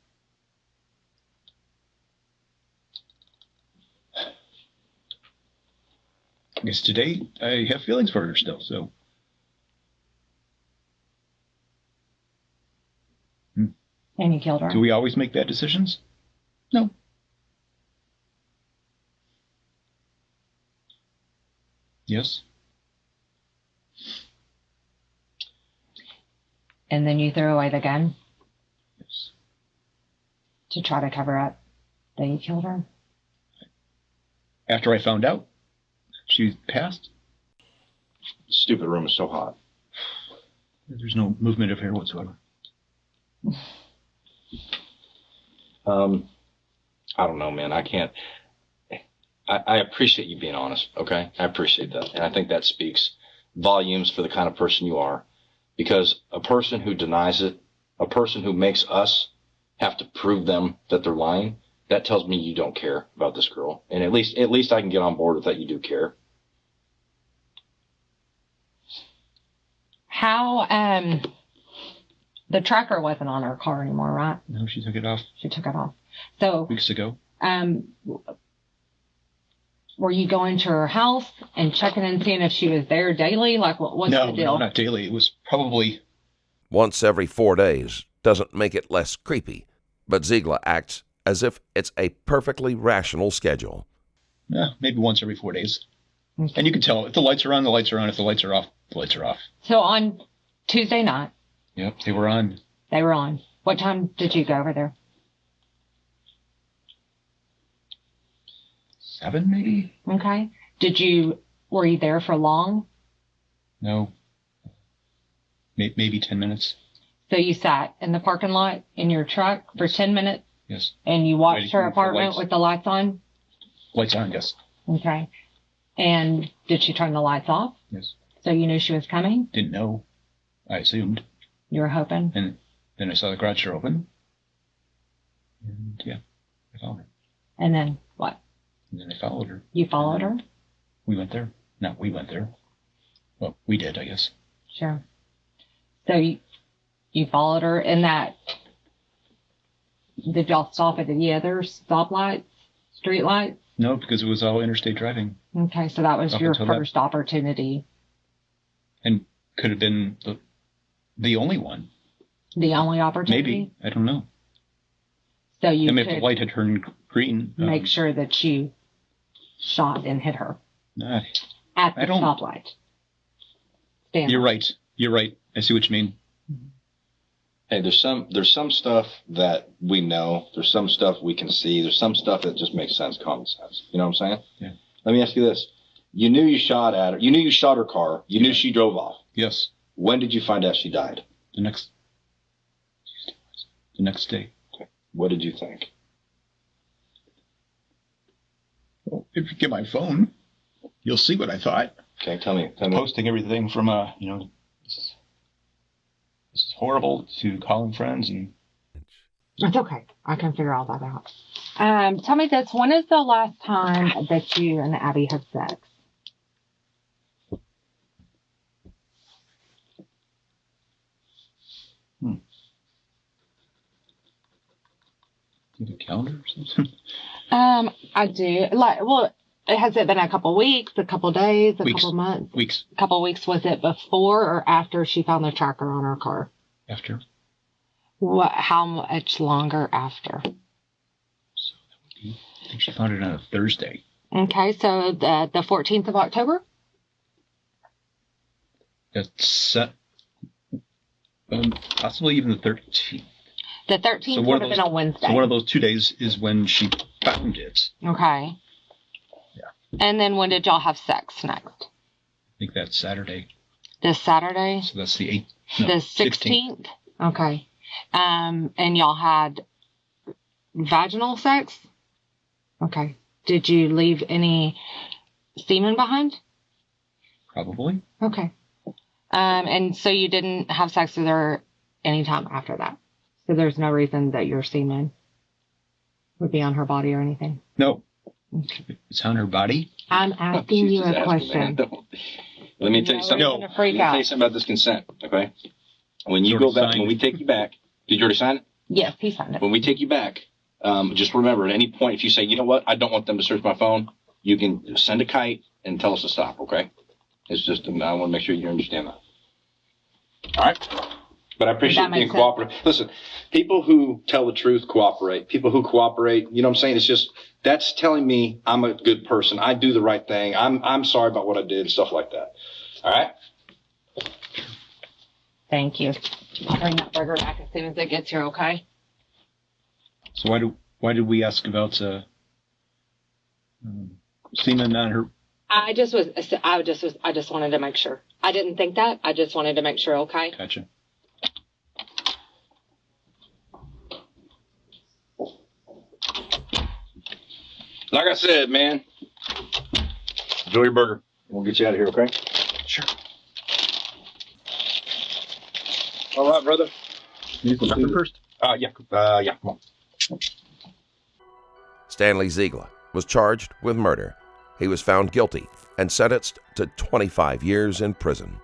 I guess today I have feelings for her still, so. And you killed her. Do we always make bad decisions? No. Yes. And then you threw away the gun Yes. to try to cover up that you killed her. After I found out she passed, The stupid room is so hot. there's no movement of hair whatsoever. I don't know, man. I can't. I appreciate you being honest, okay? I appreciate that. And I think that speaks volumes for the kind of person you are. Because a person who denies it, a person who makes us have to prove them that they're lying, that tells me you don't care about this girl. And at least I can get on board with that you do care. How, the tracker wasn't on her car anymore, right? No, she took it off She took it off. So, weeks ago. were you going to her house and checking and seeing if she was there daily? Like, what's the deal? No, not daily. It was probably Once every 4 days doesn't make it less creepy, but Ziegler acts as if it's a perfectly rational schedule. maybe once every 4 days. Okay. And you can tell if the lights are on, the lights are on. If the lights are off, the lights are off. So on Tuesday night. Yep, they were on. They were on. What time did you go over there? 7, maybe? Okay. Were you there for long? No. Maybe 10 minutes. So you sat in the parking lot in your truck for 10 minutes? Yes. And you watched Waiting her for apartment lights. with the lights on? Lights on, yes. Okay. And did she turn the lights off? Yes. So you knew she was coming? Didn't know. I assumed. You were hoping? And then I saw the garage door open. And yeah, I followed her. And then what? And then I followed her. You followed her? We went there. No, we went there. Well, we did, I guess. Sure. So you followed her in that. Did y'all stop at any other stoplights, street lights? No, because it was all interstate driving. Okay, so that was Up your until that. first opportunity. And could have been the only one. The only opportunity? Maybe. I don't know. So you I mean, if could the light had turned green. make sure that you shot and hit her Nah, at the I don't- stoplight. Stand you're up. right. You're right. I see what you mean. Hey, there's some stuff that we know. There's some stuff we can see. There's some stuff that just makes sense, common sense. You know what I'm saying? Yeah. Let me ask you this. You knew you shot at her. You knew you shot her car. You knew she drove off. Yes. When did you find out she died? The next day. Okay. What did you think? Well, if you get my phone, you'll see what I thought. Okay, tell me. Posting everything from this is horrible to calling friends and It's okay. I can figure all that out. Tell me this. When is the last time that you and Abby had sex? do you have a calendar or something. I do. Has it been a couple weeks, a couple days, a Weeks. couple months? Weeks A couple weeks. Was it before or after she found the tracker on her car? after. How much longer after? So that would be, I think she found it on a Thursday. Okay, so the 14th of October? That's possibly even the 13th. The 13th So would have been a Wednesday. So one of those 2 days is when she found it. Okay. Yeah. And then when did y'all have sex next? I think that's Saturday. This Saturday? So that's the 8th. No, The 16th? Okay. And y'all had vaginal sex? Okay. Did you leave any semen behind? Probably. Okay. And so you didn't have sex with her anytime after that? So there's no reason that your semen would be on her body or anything? No. Okay. It's on her body. I'm asking you a question. Let me tell you something. No. You're gonna freak Let me tell you out. something about this consent, okay? When you You go already back, signed when we it. take you back, did you already sign it? Yes, he signed it. When we take you back, just remember at any point, if you say, you know what, I don't want them to search my phone, you can send a kite and tell us to stop, okay? It's just, I want to make sure you understand that. All right? But I appreciate That being makes sense. cooperative. Listen, people who tell the truth cooperate. People who cooperate, you know what I'm saying? It's just, that's telling me I'm a good person. I do the right thing. I'm sorry about what I did and stuff like that. All right? Thank you. I'll bring that burger back as soon as it gets here, okay? So why did we ask about semen on her? I just wanted to make sure. I didn't think that. I just wanted to make sure, okay? Gotcha. Like I said, man, enjoy your burger. We'll get you out of here, okay? Sure. All right, brother. Nothing first. Yeah, come on. Stanley Ziegler was charged with murder. He was found guilty and sentenced to 25 years in prison.